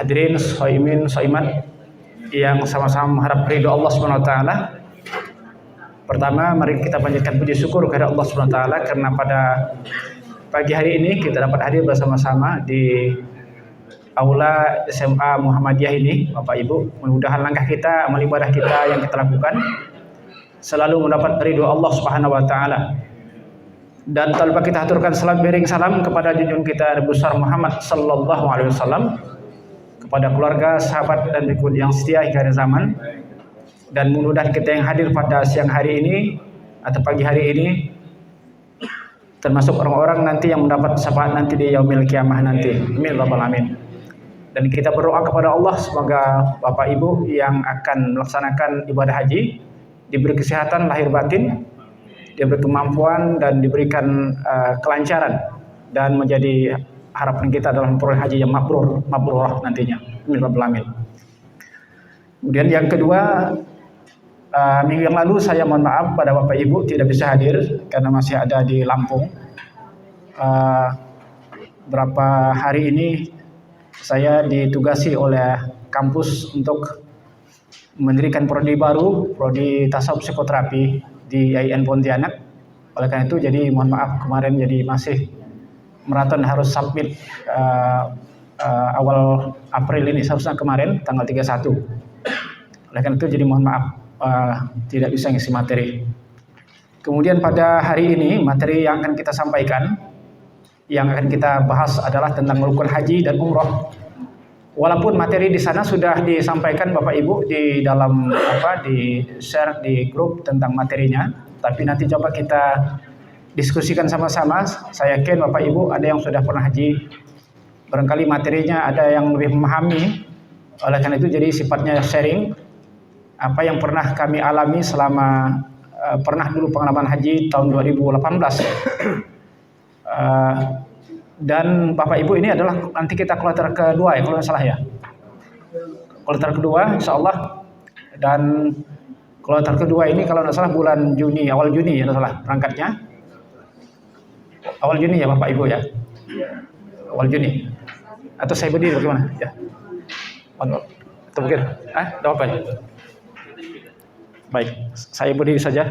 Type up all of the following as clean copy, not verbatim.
Hadirin shaimin shaimat yang sama-sama mengharap ridho Allah Subhanahu wa taala. Pertama, mari kita panjatkan puji syukur kepada Allah Subhanahu wa taala karena pada pagi hari ini kita dapat hadir bersama-sama di aula SMA Muhammadiyah ini, Bapak Ibu. Mudah-mudahan langkah kita, amal ibadah kita yang kita lakukan selalu mendapat ridho Allah Subhanahu wa taala. Dan tanpa kita aturkan salam bering salam kepada junjungan kita Nabi besar Muhammad sallallahu alaihi wasallam, kepada keluarga, sahabat dan pengikut yang setia hingga akhir zaman. Dan mudah-mudahan kita yang hadir pada siang hari ini atau pagi hari ini termasuk orang-orang nanti yang mendapat syafaat nanti di yaumil kiamah nanti. Amin rabbal alamin. Dan kita berdoa kepada Allah semoga Bapak Ibu yang akan melaksanakan ibadah haji diberi kesehatan lahir batin, diberi kemampuan dan diberikan kelancaran, dan menjadi harapan kita adalah memperoleh haji yang mabrurah nantinya. Amin rabbal alamin. Kemudian yang kedua, minggu yang lalu saya mohon maaf pada Bapak Ibu tidak bisa hadir karena masih ada di Lampung. Berapa hari ini saya ditugasi oleh kampus untuk mendirikan prodi baru, prodi tasawuf psikoterapi di IAIN Pontianak. Oleh karena itu jadi mohon maaf kemarin jadi masih maraton harus submit awal April ini, seharusnya kemarin tanggal 31. Oleh karena itu jadi mohon maaf tidak bisa ngisi materi. Kemudian pada hari ini materi yang akan kita sampaikan, yang akan kita bahas adalah tentang rukun haji dan umroh. Walaupun materi di sana sudah disampaikan Bapak Ibu di dalam di share di grup tentang materinya, tapi nanti coba kita diskusikan sama-sama. Saya yakin Bapak Ibu ada yang sudah pernah haji, barangkali materinya ada yang lebih memahami. Oleh karena itu jadi sifatnya sharing apa yang pernah kami alami selama pernah dulu pengalaman haji tahun 2018. Dan Bapak Ibu ini adalah nanti kita kloter kedua ya kalau nggak salah ya. Kloter kedua insya Allah. Dan kloter kedua ini kalau nggak salah bulan Juni, awal Juni ya nggak salah berangkatnya. Awal Juni ya Bapak Ibu ya. Awal Juni. Atau saya berdiri bagaimana? Ya. Atau mungkin? Ada apa ya? Baik, saya berdiri saja.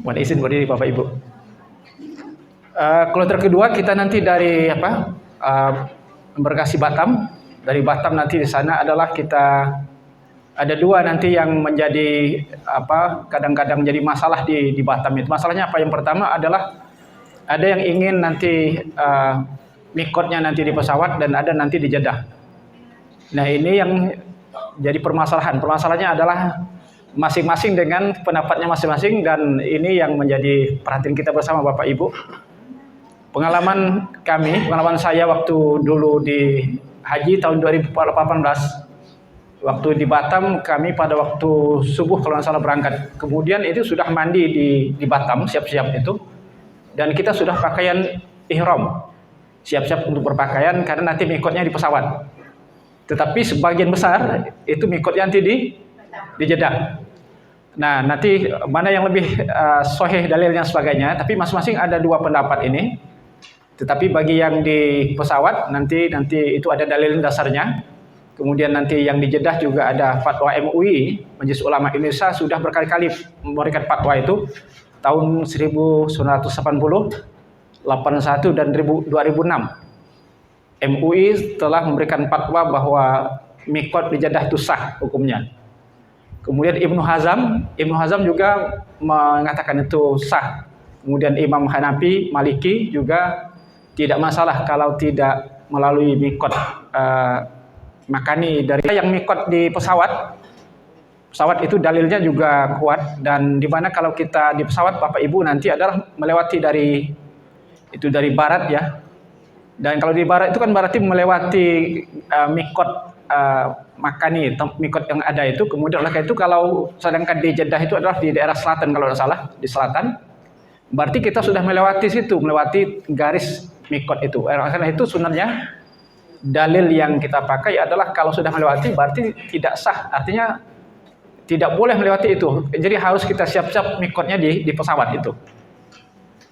Mohon izin berdiri Bapak Ibu. Kloter kedua kita nanti dari Embarkasi Batam. Dari Batam nanti di sana adalah kita ada dua nanti yang menjadi kadang-kadang jadi masalah di Batam itu. Masalahnya apa? Yang pertama adalah ada yang ingin nanti mikotnya nanti di pesawat dan ada nanti di Jeddah. Nah ini yang jadi permasalahan. Permasalahannya adalah masing-masing dengan pendapatnya masing-masing, dan ini yang menjadi perhatian kita bersama Bapak Ibu. Pengalaman saya waktu dulu di haji tahun 2018, waktu di Batam kami pada waktu subuh kalau nggak salah berangkat. Kemudian itu sudah mandi di Batam, siap-siap itu, dan kita sudah pakaian ihram, siap-siap untuk berpakaian karena nanti mikotnya di pesawat. Tetapi sebagian besar itu mikotnya nanti di Jeddah. Nah, nanti mana yang lebih sahih dalilnya sebagainya, tapi masing-masing ada dua pendapat ini. Tetapi bagi yang di pesawat nanti itu ada dalil dasarnya. Kemudian nanti yang di Jeddah juga ada fatwa MUI, Majelis Ulama Indonesia sudah berkali-kali memberikan fatwa itu tahun 1980, 81 dan 2006. MUI telah memberikan fatwa bahwa mikot di Jeddah itu sah hukumnya. Kemudian Ibnu Hazm juga mengatakan itu sah. Kemudian Imam Hanafi, Maliki juga tidak masalah kalau tidak melalui mikot makani dari yang mikot di pesawat. Pesawat itu dalilnya juga kuat, dan di mana kalau kita di pesawat Bapak Ibu nanti adalah melewati dari barat ya. Dan kalau di barat itu kan berarti melewati mikot makani, mikot yang ada itu. Kemudian oleh karena itu kalau sedangkan di Jeddah itu adalah di daerah selatan kalau tidak salah, di selatan. Berarti kita sudah melewati situ, melewati garis mikot itu. Karena itu sebenarnya dalil yang kita pakai adalah kalau sudah melewati berarti tidak sah. Artinya tidak boleh melewati itu. Jadi harus kita siap-siap mikotnya di pesawat itu.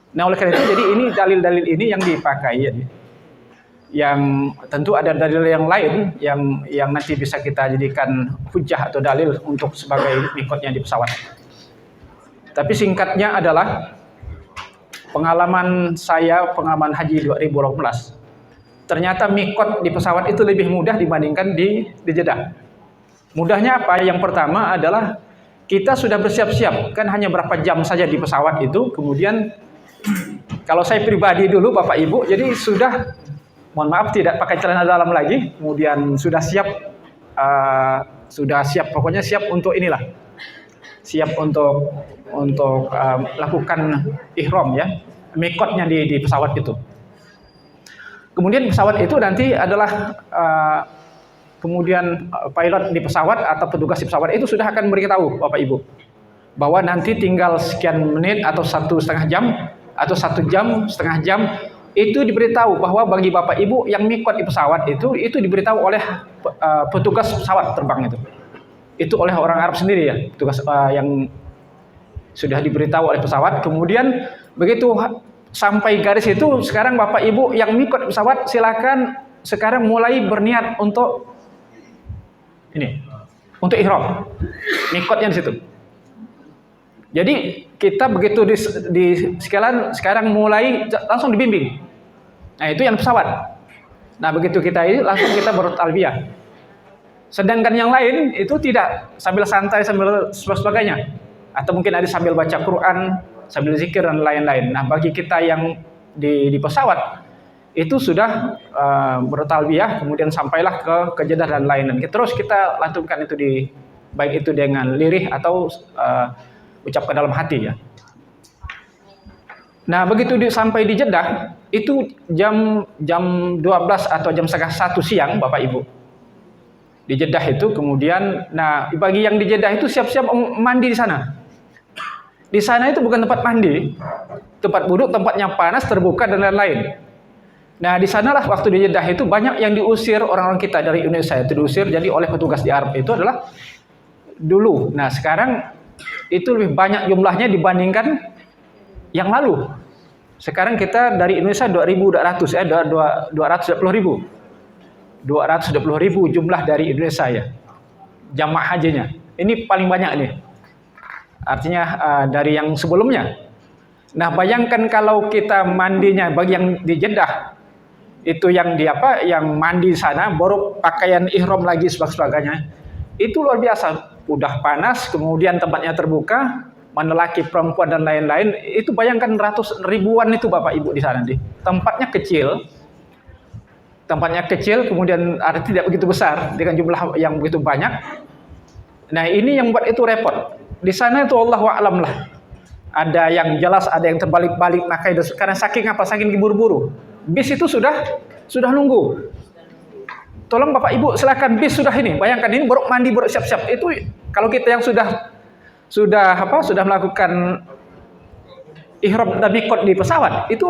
Nah, oleh karena itu jadi ini dalil-dalil ini yang dipakai ya. Yang tentu ada dalil yang lain yang nanti bisa kita jadikan hujah atau dalil untuk sebagai mikotnya di pesawat. Tapi singkatnya adalah pengalaman haji 2018. Ternyata mikot di pesawat itu lebih mudah dibandingkan di Jeddah. Mudahnya apa? Yang pertama adalah kita sudah bersiap-siap, kan hanya berapa jam saja di pesawat itu. Kemudian kalau saya pribadi dulu Bapak Ibu, jadi sudah, mohon maaf, tidak pakai celana dalam lagi, kemudian sudah siap, pokoknya siap untuk inilah, siap untuk lakukan ihram ya, mikotnya di pesawat itu. Kemudian pesawat itu nanti adalah kemudian pilot di pesawat atau petugas di pesawat itu sudah akan memberitahu Bapak Ibu bahwa nanti tinggal sekian menit atau 1,5 jam atau 1 jam, setengah jam, itu diberitahu bahwa bagi Bapak Ibu yang mikot di pesawat itu diberitahu oleh petugas pesawat terbang itu oleh orang Arab sendiri ya, petugas yang sudah diberitahu oleh pesawat. Kemudian begitu sampai garis itu, sekarang Bapak Ibu yang mikot pesawat silakan sekarang mulai berniat untuk ihram, mikotnya di situ. Jadi kita begitu sekarang mulai langsung dibimbing. Nah, itu yang pesawat. Nah, begitu kita ini langsung kita bertalbiyah. Sedangkan yang lain itu tidak, sambil santai, sambil sebagainya. Atau mungkin ada sambil baca Quran, sambil zikir dan lain-lain. Nah, bagi kita yang di pesawat itu sudah bertalbiyah, kemudian sampailah ke Jeddah dan lain-lain. Terus kita lantunkan itu baik itu dengan lirih atau ucapkan dalam hati ya. Nah, begitu sampai di Jeddah itu jam 12 atau jam setengah 1 siang Bapak Ibu. Di Jeddah itu kemudian, nah bagi yang di Jeddah itu siap-siap mandi di sana. Di sana itu bukan tempat mandi, tempat duduk, tempatnya panas, terbuka dan lain-lain. Nah, di sanalah waktu di Jeddah itu banyak yang diusir orang-orang kita dari Indonesia, itu diusir jadi oleh petugas di Arab itu adalah dulu. Nah, sekarang itu lebih banyak jumlahnya dibandingkan yang lalu. Sekarang kita dari Indonesia 2.200 ya, 220.000 jumlah dari Indonesia ya, jamaah hajinya. Ini paling banyak nih. Artinya dari yang sebelumnya. Nah, bayangkan kalau kita mandinya bagi yang di Jeddah itu yang mandi di sana baru pakaian ihram lagi sebagainya. Itu luar biasa, udah panas, kemudian tempatnya terbuka, mana laki, perempuan dan lain-lain. Itu bayangkan ribuan itu Bapak Ibu di sana. Tempatnya kecil, kemudian ada tidak begitu besar dengan jumlah yang begitu banyak. Nah, ini yang buat itu repot. Di sana itu Allahu a'lam lah. Ada yang jelas, ada yang terbalik-balik, maka itu karena saking buru-buru. Bis itu sudah nunggu. Tolong Bapak Ibu silakan, bis sudah ini. Bayangkan ini baru mandi, baru siap-siap. Itu kalau kita yang sudah melakukan ihram dan mikot di pesawat itu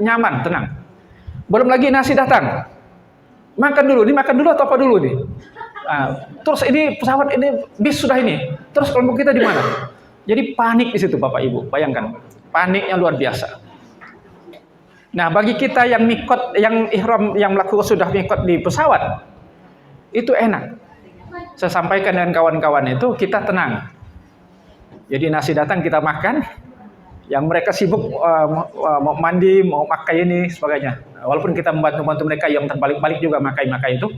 nyaman, tenang. Belum lagi nasi datang. Makan dulu atau apa dulu nih? Nah, terus ini pesawat ini bis sudah ini. Terus kelompok kita di mana? Jadi panik di situ Bapak Ibu. Bayangkan, paniknya luar biasa. Nah, bagi kita yang mikot, yang ihram, yang sudah mikot di pesawat, itu enak. Saya sampaikan dengan kawan-kawan itu, kita tenang. Jadi nasi datang kita makan, yang mereka sibuk mau mandi, mau makai ini, sebagainya. Walaupun kita membantu mereka yang terbalik-balik juga makai itu.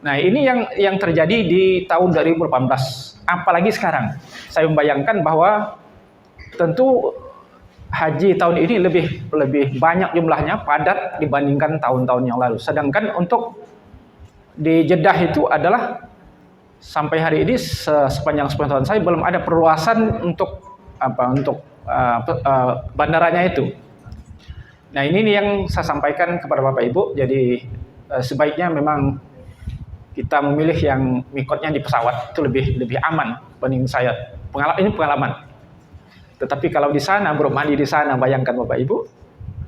Nah, ini yang terjadi di tahun 2018. Apalagi sekarang, saya membayangkan bahwa tentu haji tahun ini lebih banyak jumlahnya, padat dibandingkan tahun-tahun yang lalu. Sedangkan untuk di Jeddah itu adalah sampai hari ini sepanjang tahun saya belum ada perluasan untuk bandaranya itu. Nah, ini yang saya sampaikan kepada Bapak Ibu. Jadi sebaiknya memang kita memilih yang mikotnya di pesawat itu lebih aman banding saya. Ini pengalaman. Tetapi kalau di sana, baru mandi di sana, bayangkan Bapak Ibu,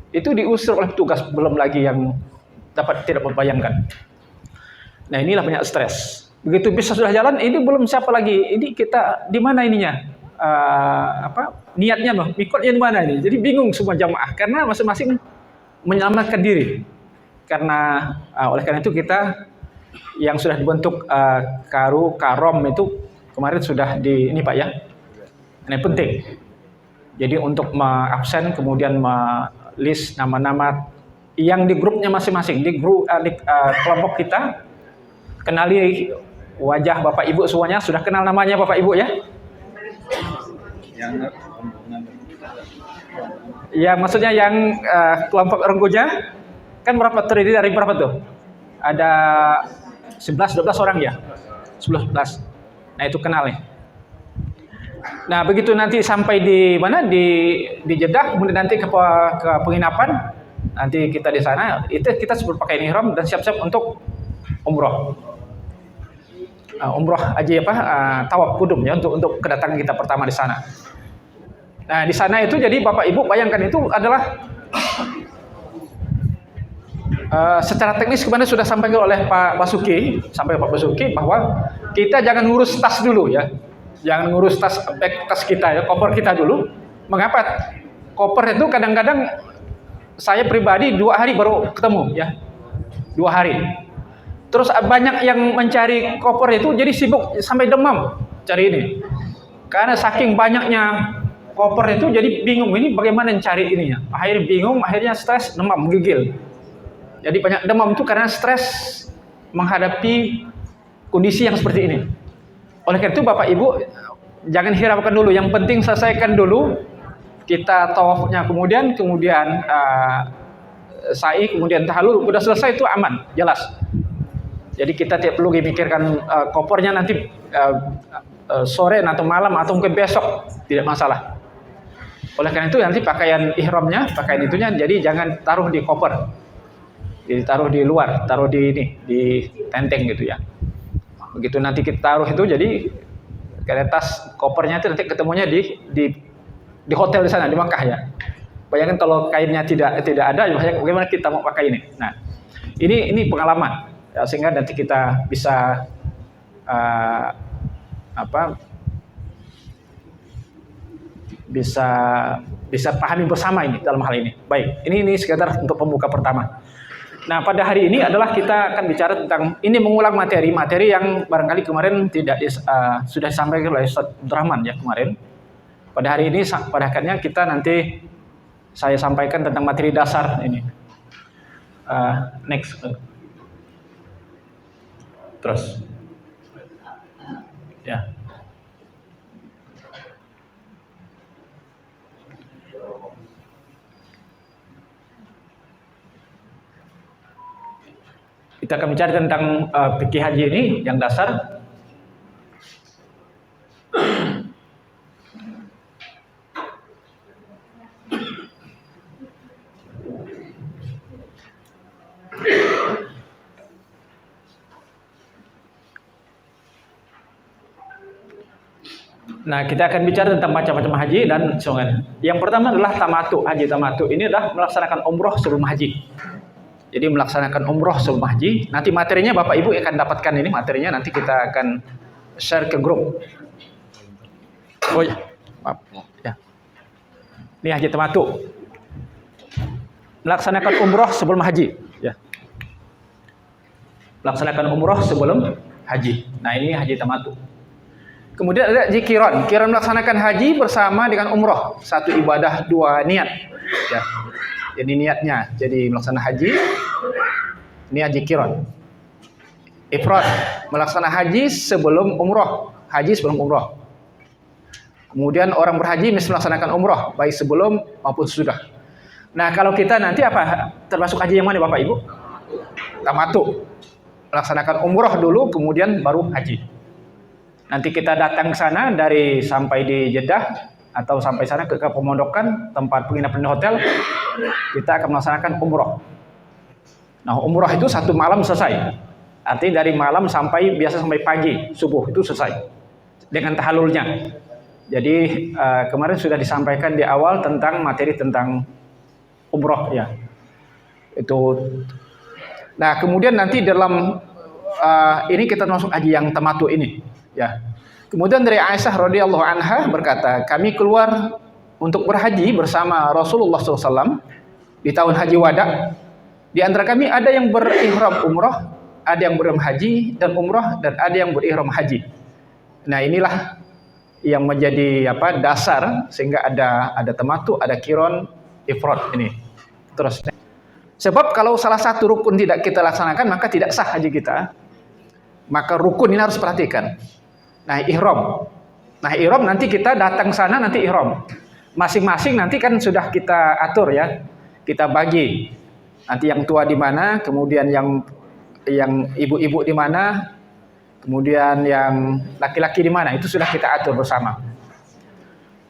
itu diusir oleh petugas, belum lagi yang tidak membayangkan. Nah, inilah banyak stres. Begitu bisa sudah jalan, ini belum siapa lagi. Ini kita di mana ininya? niatnya loh, mikotnya di mana ini. Jadi bingung semua jamaah karena masing-masing menyelamatkan diri. Karena oleh karena itu kita yang sudah dibentuk karom itu kemarin sudah ini Pak ya. Ini penting. Jadi untuk mengabsen kemudian list nama-nama yang di grupnya masing-masing, di grup kelompok kita, kenali wajah Bapak Ibu semuanya, sudah kenal namanya Bapak Ibu ya? Ya maksudnya yang kelompok renggoja kan berapa, terdiri dari berapa tuh? Ada 11-12 orang ya? 11-12. Nah itu kenal nih. Nah begitu nanti sampai di mana di Jeddah, kemudian nanti ke penginapan, nanti kita di sana itu kita berpakaian ihram dan siap-siap untuk umroh. Umroh haji tawaf kudum ya untuk kedatangan kita pertama di sana. Nah di sana itu jadi Bapak Ibu bayangkan itu adalah secara teknis kemarin sudah sampaikan oleh Pak Basuki bahwa kita jangan ngurus tas dulu ya. Jangan ngurus tas kita ya, koper kita dulu. Mengapa? Koper itu kadang-kadang saya pribadi 2 hari baru ketemu ya. 2 hari. Terus banyak yang mencari koper itu jadi sibuk sampai demam cari ini. Karena saking banyaknya koper itu jadi bingung ini bagaimana mencari ininya. Akhirnya bingung, akhirnya stres, demam, menggigil. Jadi banyak demam itu karena stres menghadapi kondisi yang seperti ini. Oleh karena itu Bapak Ibu jangan hiraukan dulu, yang penting selesaikan dulu kita tawafnya, kemudian sa'i, kemudian tahallul, udah selesai itu aman, jelas. Jadi kita tidak perlu memikirkan kopernya nanti sore atau malam atau mungkin besok, tidak masalah. Oleh karena itu nanti pakaian ihramnya, pakaian itunya jadi jangan taruh di koper. Jadi taruh di luar, taruh di tenteng gitu ya. Begitu nanti kita taruh itu jadi tas kopernya itu nanti ketemunya di hotel di sana di Makkah ya. Bayangkan kalau kainnya tidak ada, bagaimana kita mau pakai ini. Nah, ini pengalaman ya, sehingga nanti kita bisa bisa pahami bersama ini dalam hal ini. Baik, ini sekedar untuk pembuka pertama. Nah, pada hari ini adalah kita akan bicara tentang ini, mengulang materi yang barangkali kemarin sudah disampaikan oleh Ustaz Abdurrahman ya kemarin. Pada hari ini pada akhirnya kita nanti saya sampaikan tentang materi dasar ini. Next. Terus. Ya. Kita akan bicara tentang fikih haji ini yang dasar. Nah, kita akan bicara tentang macam-macam haji dan sungai. Yang pertama adalah tamatu. Haji tamatu ini adalah melaksanakan umroh sebelum haji. Jadi melaksanakan umroh sebelum haji. Nanti materinya Bapak Ibu akan dapatkan ini materinya. Nanti kita akan share ke grup. Oh ya, maaf. Ya. Ini haji tamatu. Melaksanakan umroh sebelum haji. Ya. Melaksanakan umroh sebelum haji. Nah ini haji tamatu. Kemudian ada haji qiran. Qiran melaksanakan haji bersama dengan umroh. Satu ibadah, 2 niat. Ya. Jadi niatnya, jadi melaksanakan haji. Ini haji qiran. Ifrad, melaksanakan haji sebelum umroh. Haji sebelum umroh. Kemudian orang berhaji mesti melaksanakan umroh, baik sebelum maupun sesudah. Nah kalau kita nanti termasuk haji yang mana Bapak Ibu? Tamatu. Melaksanakan umroh dulu, kemudian baru haji. Nanti kita datang ke sana sampai di Jeddah atau sampai sana ke pemondokan tempat penginapan di hotel, kita akan melaksanakan umroh. Nah umroh itu 1 malam selesai. Artinya dari malam sampai pagi subuh itu selesai dengan tahallulnya. Jadi kemarin sudah disampaikan di awal tentang materi tentang umroh ya. Itu. Nah kemudian nanti dalam ini kita masuk haji yang tamatu ini. Ya, Kemudian dari Aisyah radhiyallahu anha berkata, kami keluar untuk berhaji bersama Rasulullah SAW di tahun haji wada. Di antara kami ada yang berihram umroh, ada yang berihram haji dan umroh, dan ada yang berihram haji. Nah, inilah yang menjadi dasar sehingga ada tamattu, ada qiron, ifrad ini. Terus, sebab kalau salah satu rukun tidak kita laksanakan maka tidak sah haji kita. Maka rukun ini harus perhatikan. Nah, ihram. Nah, ihram nanti kita datang sana nanti ihram. Masing-masing nanti kan sudah kita atur ya. Kita bagi. Nanti yang tua di mana, kemudian yang ibu-ibu di mana, kemudian yang laki-laki di mana, itu sudah kita atur bersama.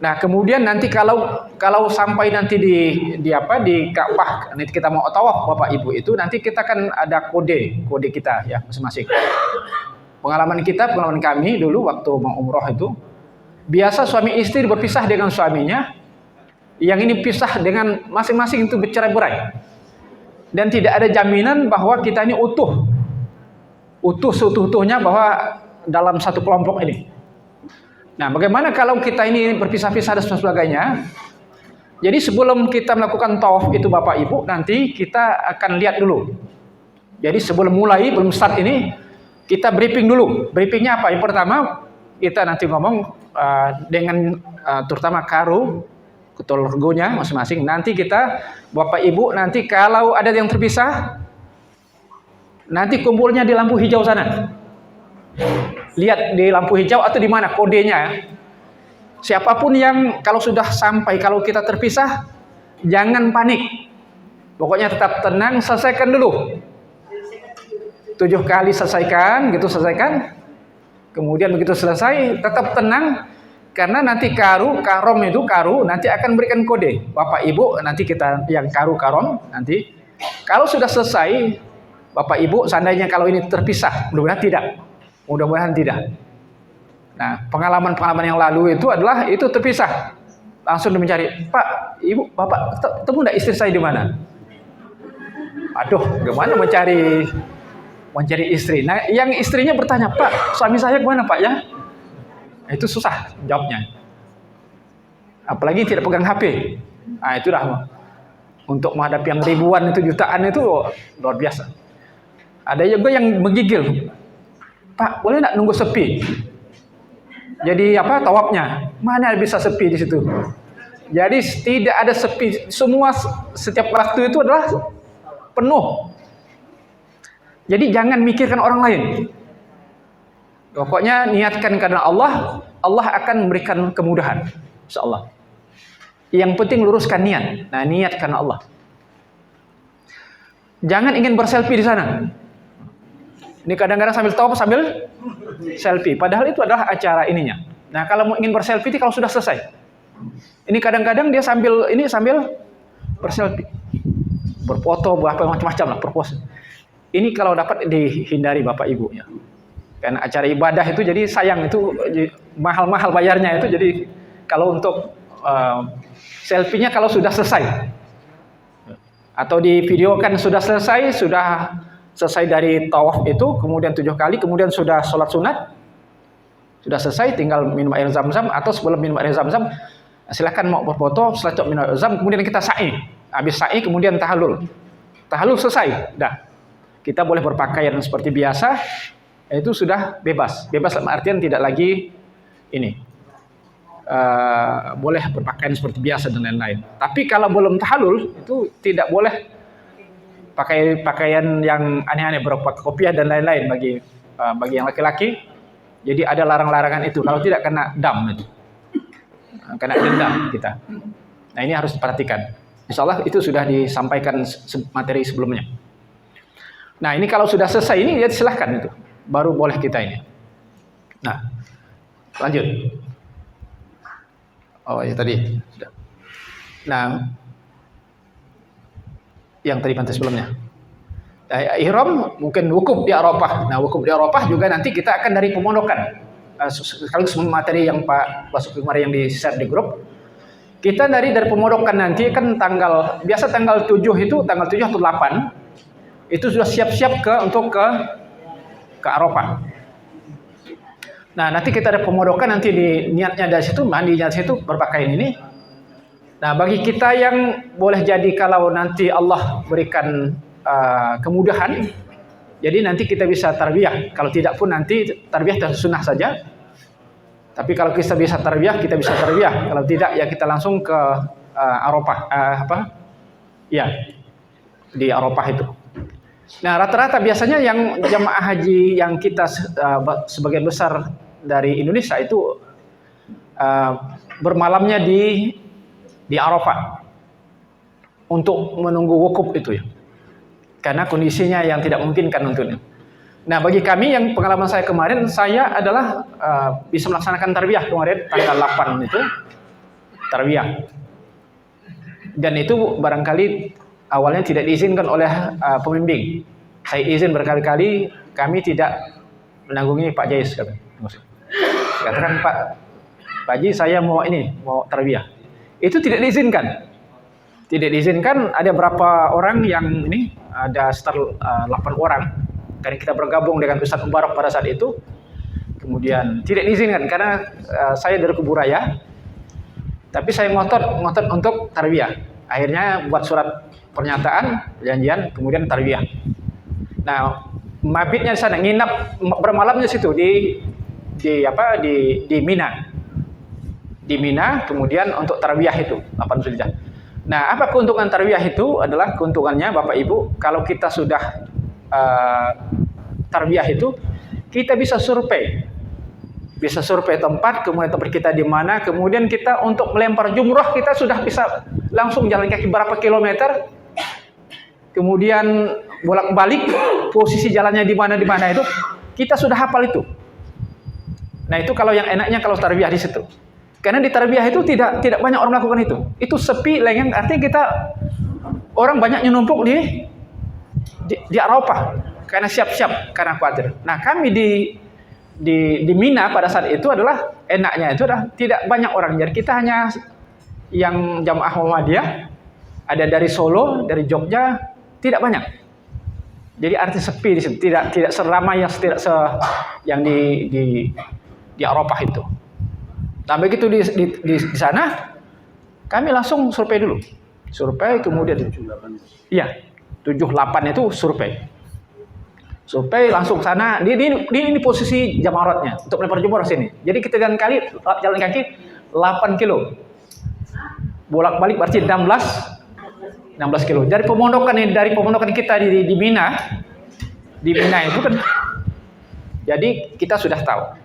Nah, kemudian nanti kalau sampai nanti di Ka'bah, nanti kita mau tawaf Bapak Ibu itu, nanti kita kan ada kode kita ya masing-masing. Pengalaman kami dulu waktu mau umroh itu, biasa suami istri berpisah dengan suaminya, yang ini pisah dengan masing-masing itu bercerai-berai. Dan tidak ada jaminan bahwa kita ini utuh seutuh-utuhnya bahwa dalam satu kelompok ini. Nah, bagaimana kalau kita ini berpisah-pisah dan sebagainya? Jadi sebelum kita melakukan tawaf itu Bapak Ibu, nanti kita akan lihat dulu. Jadi sebelum start ini, kita briefing dulu. Briefingnya apa? Yang pertama, kita nanti ngomong dengan terutama karu, keluarganya masing-masing. Nanti kita, Bapak Ibu, nanti kalau ada yang terpisah, nanti kumpulnya di lampu hijau sana. Lihat di lampu hijau atau di mana kodenya. Siapapun yang kalau sudah sampai, kalau kita terpisah, jangan panik. Pokoknya tetap tenang, selesaikan dulu. 7 kali selesaikan. Kemudian begitu selesai, tetap tenang. Karena nanti karom nanti akan berikan kode. Bapak Ibu, nanti kita yang karom nanti. Kalau sudah selesai, Bapak Ibu, seandainya kalau ini terpisah, mudah-mudahan tidak. Nah, pengalaman yang lalu itu adalah itu terpisah. Langsung mencari, Pak, Ibu, Bapak, ketemu enggak istri saya di mana? Aduh, gimana mencari istri? Nah, yang istrinya bertanya, Pak, suami saya kemana Pak ya? Itu susah jawabnya. Apalagi tidak pegang HP. Nah, itu dah untuk menghadapi yang ribuan itu jutaan itu luar biasa. Ada juga yang menggigil. Pak, boleh nggak nunggu sepi? Jadi tawafnya? Mana bisa sepi di situ? Jadi tidak ada sepi. Setiap waktu itu adalah penuh. Jadi jangan mikirkan orang lain. Pokoknya niatkan karena Allah akan memberikan kemudahan. Insyaallah. Yang penting luruskan niat. Nah, niat karena Allah. Jangan ingin berselfie di sana. Ini kadang-kadang sambil tawaf sambil selfie. Padahal itu adalah acara ininya. Nah, kalau mau ingin berselfie itu kalau sudah selesai. Ini kadang-kadang dia sambil berselfie. Berfoto, macam-macam lah, berpose. Ini kalau dapat dihindari Bapak Ibu ya. Karena acara ibadah itu jadi sayang, itu mahal-mahal bayarnya itu. Jadi kalau untuk selfie-nya kalau sudah selesai. Atau di video kan sudah selesai dari tawaf itu, kemudian 7 kali, kemudian sudah sholat sunat, sudah selesai, tinggal minum air zam-zam, atau sebelum minum air zam-zam, silakan mau berfoto, setelah minum air zam, kemudian kita sa'i, habis sa'i, kemudian tahallul selesai, dah, kita boleh berpakaian seperti biasa, itu sudah bebas dalam artian tidak lagi boleh berpakaian seperti biasa dan lain-lain. Tapi kalau belum tahallul, itu tidak boleh pakai pakaian yang aneh-aneh, berupa kopiah dan lain-lain bagi yang laki-laki. Jadi ada larang-larangan itu. Kalau tidak kena dam itu. Kena dendam kita. Nah, ini harus diperhatikan. Insyaallah itu sudah disampaikan materi sebelumnya. Nah, ini kalau sudah selesai ini ya silahkan itu. Baru boleh kita ini. Nah, lanjut. Oh ya tadi sudah. Nah, yang tadi pantas sebelumnya. Ihram mungkin wukuf di Arafah. Nah, wukuf di Arafah juga nanti kita akan dari pemondokan. Sekaligus materi yang Pak Basuki kemarin yang di-share di grup. Kita dari pemondokan nanti kan tanggal 7 itu, tanggal 7 atau 8 itu sudah siap-siap untuk ke Arafah. Nah, nanti kita ada pemodokan nanti di niatnya dari situ, mandinya dari situ berpakaian ini. Nah, bagi kita yang boleh jadi kalau nanti Allah berikan kemudahan, jadi nanti kita bisa tarbiyah. Kalau tidak pun nanti tarbiyah dan sunnah saja. Tapi kalau kita bisa tarbiyah, kita bisa tarbiyah. Kalau tidak, ya kita langsung ke Arafah. Ya, di Arafah itu. Nah, rata-rata biasanya yang jamaah haji yang kita sebagian besar dari Indonesia itu bermalamnya di Arafah untuk menunggu wukuf itu ya. Karena kondisinya yang tidak memungkinkan untuknya. Nah, bagi kami yang pengalaman saya kemarin, saya adalah bisa melaksanakan tarbiyah kemarin tanggal 8 itu tarbiyah. Dan itu barangkali awalnya tidak diizinkan oleh pembimbing. Saya izin berkali-kali, kami tidak menanggungi Pak Jais. Katakan Pak Haji, saya mau tarbiyah. Itu tidak diizinkan. Tidak diizinkan. Ada berapa orang yang ini, ada sekitar 8 orang. Karena kita bergabung dengan Ustadz Mubarak pada saat itu. Kemudian tidak diizinkan karena saya dari Kuburaya. Tapi saya ngotot untuk tarbiyah. Akhirnya buat surat pernyataan, perjanjian, kemudian tarbiyah. Nah, mabitnya di sana, nginap bermalamnya situ di Mina. Di Mina, kemudian untuk tarbiyah itu 8 Zulhijjah. Nah, apa keuntungan tarbiyah itu? Adalah keuntungannya Bapak Ibu, kalau kita sudah tarbiyah itu, kita bisa survei. Bisa survei tempat, kemudian tempat kita di mana, kemudian kita untuk melempar jumrah kita sudah bisa langsung jalan kaki berapa kilometer, kemudian bolak-balik posisi jalannya di mana itu, kita sudah hafal itu. Nah, itu kalau yang enaknya kalau tarbiyah di situ. Karena di tarbiyah itu tidak banyak orang melakukan itu. Itu sepi, lengang, artinya kita orang banyak numpuk di Arafah karena siap-siap karena khawatir. Nah, kami di Mina pada saat itu adalah enaknya itu adalah tidak banyak orang. Jadi kita hanya yang jamaah Muhammadiyah, ada dari Solo, dari Jogja, tidak banyak. Jadi arti sepi di situ, tidak seramai yang di Arafah itu. Nah, begitu di sana kami langsung survei dulu. Survei kemudian 78. Iya, 78 itu survei. Survei langsung sana. Ini posisi jamaratnya untuk melempar jumrah sini. Jadi kita jalan kaki 8 kilo. Bolak-balik berarti 16 kilo. Dari pemondokan kita di Mina. Di Mina itu kan. Jadi kita sudah tahu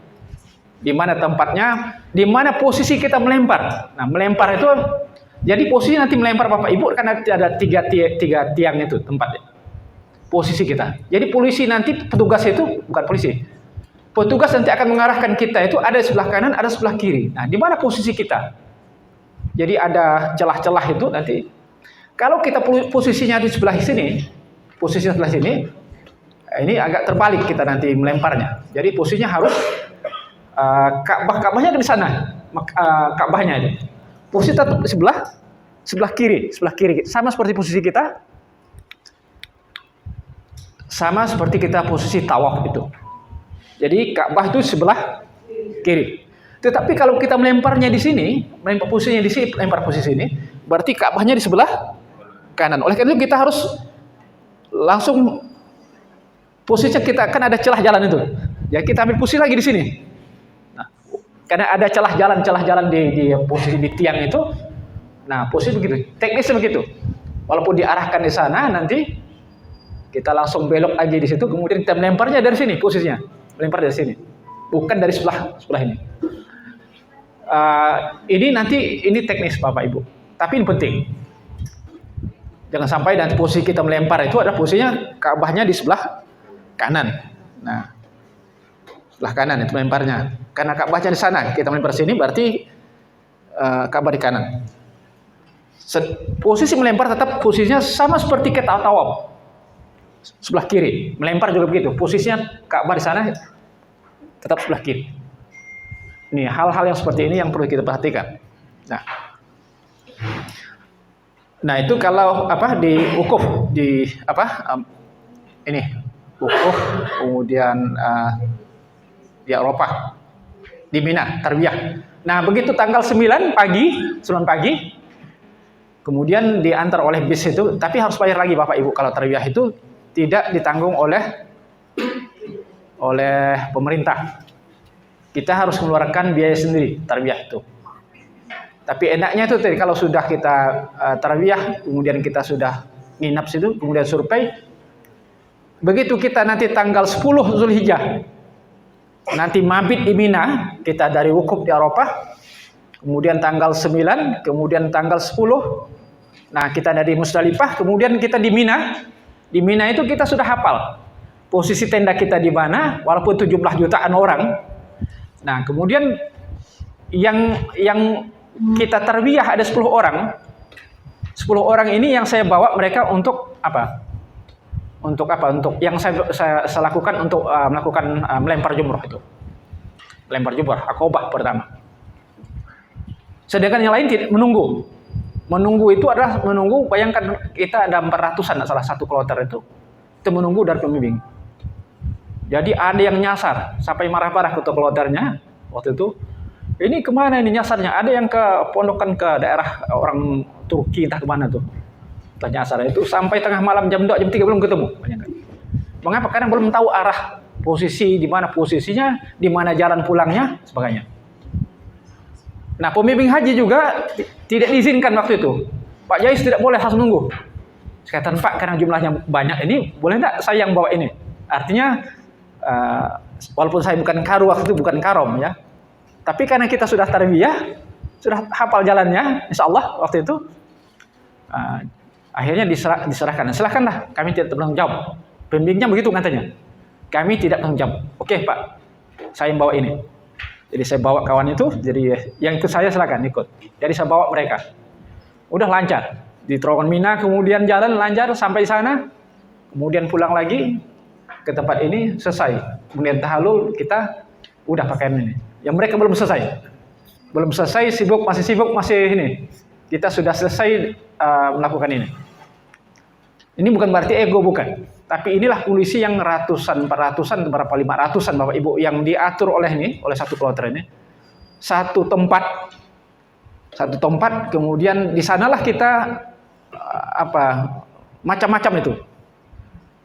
di mana tempatnya, di mana posisi kita melempar. Nah, melempar itu jadi posisi nanti melempar Bapak Ibu kan ada tiga tiang itu tempatnya. Posisi kita. Jadi polisi nanti petugas itu bukan polisi. Petugas nanti akan mengarahkan kita itu ada di sebelah kanan, ada sebelah kiri. Nah, di mana posisi kita? Jadi ada celah-celah itu nanti. Kalau kita posisinya di sebelah sini, ini agak terbalik kita nanti melemparnya. Jadi posisinya harus Ka'bahnya ada di sana. Ka'bahnya itu. Posisi tetap di sebelah kiri, sama seperti posisi kita. Sama seperti kita posisi tawaf itu. Jadi Ka'bah itu sebelah kiri. Tetapi kalau kita melemparnya di sini, melempar posisinya di sini, lempar posisi ini, berarti Ka'bahnya di sebelah kanan. Oleh karena itu kita harus langsung posisinya kita kan ada celah jalan itu. Ya kita ambil posisi lagi di sini. Nah, karena ada celah jalan di posisi di tiang itu. Nah, posisi begitu. Teknisnya begitu. Walaupun diarahkan di sana nanti kita langsung belok lagi di situ, kemudian kita melemparnya dari sini posisinya. Melempar dari sini. Bukan dari sebelah ini. Ini teknis Bapak Ibu. Tapi ini penting. Jangan sampai nanti posisi kita melempar itu ada posisinya Ka'bahnya di sebelah kanan. Nah, sebelah kanan itu melemparnya. Karena Ka'bahnya di sana, kita melempar sini berarti Ka'bah di kanan. Posisi melempar tetap posisinya sama seperti kita tawaf. Sebelah kiri, melempar juga begitu. Posisinya Ka'bah di sana tetap sebelah kiri. Ini hal-hal yang seperti ini yang perlu kita perhatikan. Nah itu kalau di wukuf ini wukuf kemudian di Arafah. di Mina, tarbiyah. Nah, begitu tanggal 9 pagi, kemudian diantar oleh bis itu, tapi harus bayar lagi Bapak Ibu. Kalau tarbiyah itu tidak ditanggung oleh pemerintah. Kita harus mengeluarkan biaya sendiri tarbiyah itu. Tapi enaknya itu tadi kalau sudah kita tarbiyah, kemudian kita sudah nginap situ, kemudian survei. Begitu kita nanti tanggal 10 Zulhijjah, nanti mabit di Mina, kita dari wukuf di Arafah, kemudian tanggal 9, kemudian tanggal 10, nah kita dari Musdalifah, kemudian kita di Mina. Di Mina itu kita sudah hafal posisi tenda kita di mana, walaupun 17 jutaan orang. Nah, kemudian yang kita tarbiyah ada 10 orang. 10 orang ini yang saya bawa mereka untuk apa? Untuk yang saya lakukan untuk melakukan melempar jumroh itu. Melempar jumroh, akobah pertama. Sedangkan yang lain tidak menunggu. Menunggu itu adalah menunggu, bayangkan kita ada 400-an salah satu kloter itu menunggu dari pembimbing. Jadi ada yang nyasar sampai marah-marah ke kloternya waktu itu. Ini kemana ini nyasarnya? Ada yang ke pondokan ke daerah orang Turki entah kemana tuh. Entah nyasar itu sampai tengah malam jam 2 jam 3 belum ketemu. Mengapa? Karena belum tahu arah posisi, di mana posisinya, di mana jalan pulangnya, sebagainya. Nah, pembimbing haji juga tidak diizinkan waktu itu. Pak Jais tidak boleh harus nunggu. Sekatan Pak, karena jumlahnya banyak ini, boleh enggak saya yang bawa ini? Artinya walaupun saya bukan karu waktu itu, bukan karom ya. Tapi karena kita sudah tarbiyah, sudah hafal jalannya, insya Allah waktu itu, akhirnya diserahkan. Silahkanlah, kami tidak bertanggung jawab. Pembimbingnya begitu katanya. Kami tidak bertanggung jawab. Oke Pak, saya yang bawa ini. Jadi saya bawa kawan itu, jadi yang ikut saya silakan ikut. Jadi saya bawa mereka. Udah lancar. Di terowongan Mina, kemudian jalan lancar sampai sana. Kemudian pulang lagi ke tempat ini, selesai. Kemudian tahalul, kita udah pakaian ini. Yang mereka belum selesai. Belum selesai, sibuk, masih ini. Kita sudah selesai melakukan ini. Ini bukan berarti ego, bukan. Tapi inilah kondisi yang ratusan, 400-an, berapa 500-an Bapak Ibu yang diatur oleh satu kloter ini. Satu tempat, kemudian di sanalah kita macam-macam itu.